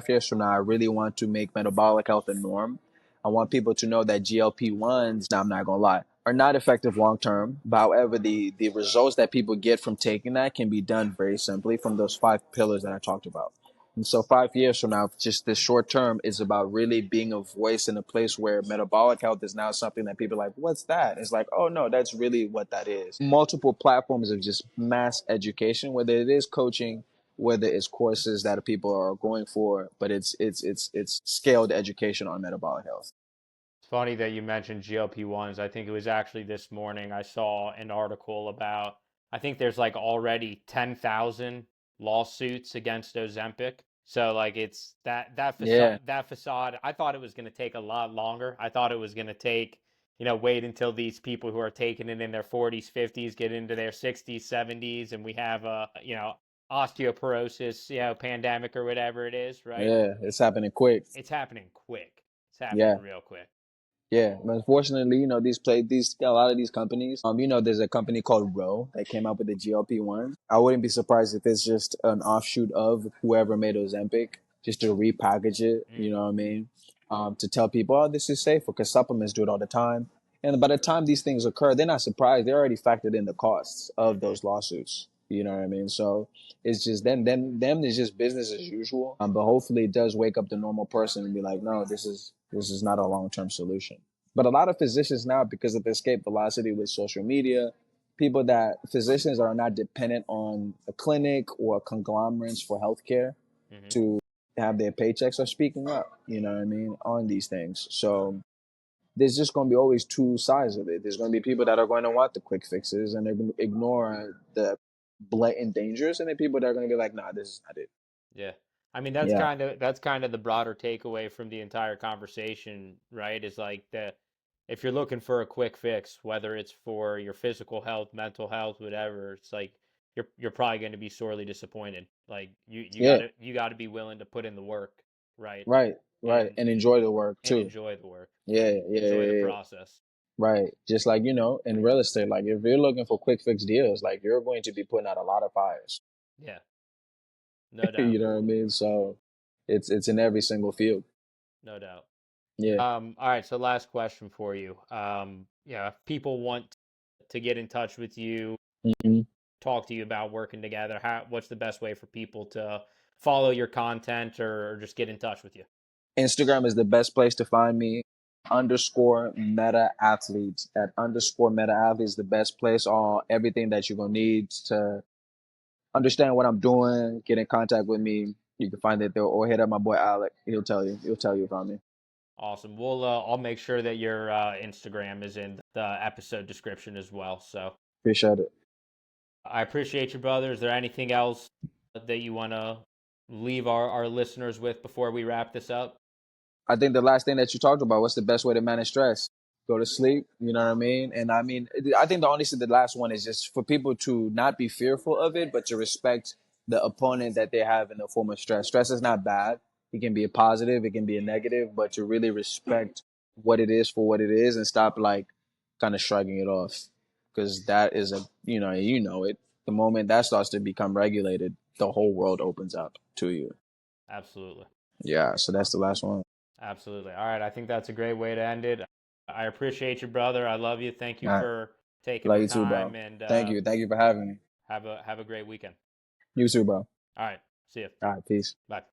years from now, I really want to make metabolic health a norm. I want people to know that GLP-1s, now I'm not going to lie, are not effective long term. But however, the results that people get from taking that can be done very simply from those 5 pillars that I talked about. And so 5 years from now, just this short term is about really being a voice in a place where metabolic health is now something that people are like, what's that? It's like, oh no, that's really what that is. Multiple platforms of just mass education, whether it is coaching, whether it's courses that people are going for, but it's scaled education on metabolic health. It's funny that you mentioned GLP-1s. I think it was actually this morning I saw an article about, I think there's like already 10,000 lawsuits against Ozempic. So like it's Yeah. that facade. I thought it was going to take a lot longer. I thought it was going to take, wait until these people who are taking it in their 40s, 50s get into their 60s, 70s and we have osteoporosis, pandemic or whatever it is, right? Yeah, it's happening quick. It's happening quick. It's happening Yeah. real quick. Yeah, but unfortunately, a lot of these companies, there's a company called Roe that came out with the GLP-1. I wouldn't be surprised if it's just an offshoot of whoever made Ozempic, just to repackage it. You Mm. know what I mean? to tell people, oh, this is safe, because supplements do it all the time. And by the time these things occur, they're not surprised. They're already factored in the costs of Mm-hmm. those lawsuits. You know what I mean? So it's just them is just business as usual. But hopefully it does wake up the normal person and be like, no, this is not a long-term solution. But a lot of physicians now, because of the escape velocity with social media, physicians are not dependent on a clinic or conglomerates for healthcare Mm-hmm. to have their paychecks, are speaking up, you know what I mean, on these things. So there's just going to be always two sides of it. There's going to be people that are going to want the quick fixes and they're going to ignore the blatant dangers, and then people that are going to be like, nah, this is not it. Yeah. I mean, that's Yeah. kind of the broader takeaway from the entire conversation, right? Is like if you're looking for a quick fix, whether it's for your physical health, mental health, whatever, it's like you're probably going to be sorely disappointed. Like Yeah. you got to be willing to put in the work, right? Right. Right. And And enjoy the work and too. enjoy the work, Yeah. right? Yeah. Enjoy the Yeah. Yeah. process. Right. Just like, in real estate, like if you're looking for quick fix deals, like you're going to be putting out a lot of fires. Yeah, no doubt. You know what I mean? So it's in every single field. No doubt. Yeah. All right, so last question for you. Yeah, if people want to get in touch with you, Mhm. talk to you about working together, what's the best way for people to follow your content or just get in touch with you? Instagram is the best place to find me. Underscore meta athletes. At underscore meta athletes, the best place. All everything that you're gonna need to understand what I'm doing, get in contact with me. You can find it there, or hit up my boy Alec. He'll tell you. He'll tell you about me. Awesome. I'll make sure that your Instagram is in the episode description as well. So Appreciate it. I appreciate you, brother. Is there anything else that you want to leave our listeners with before we wrap this up? I think the last thing that you talked about, what's the best way to manage stress? Go to sleep, you know what I mean? And I mean, I think the last one is just for people to not be fearful of it, but to respect the opponent that they have in the form of stress. Stress is not bad. It can be a positive, it can be a negative, but to really respect what it is for what it is and stop like kind of shrugging it off. Because that is it. The moment that starts to become regulated, the whole world opens up to you. Absolutely. Yeah. So that's the last one. Absolutely. All right. I think that's a great way to end it. I appreciate you, brother. I love you. Thank you All right. for taking Love the you too, bro. time, and Thank you. Thank you for having me. have a great weekend. You too, bro. All right. See you. All right. Peace. Bye.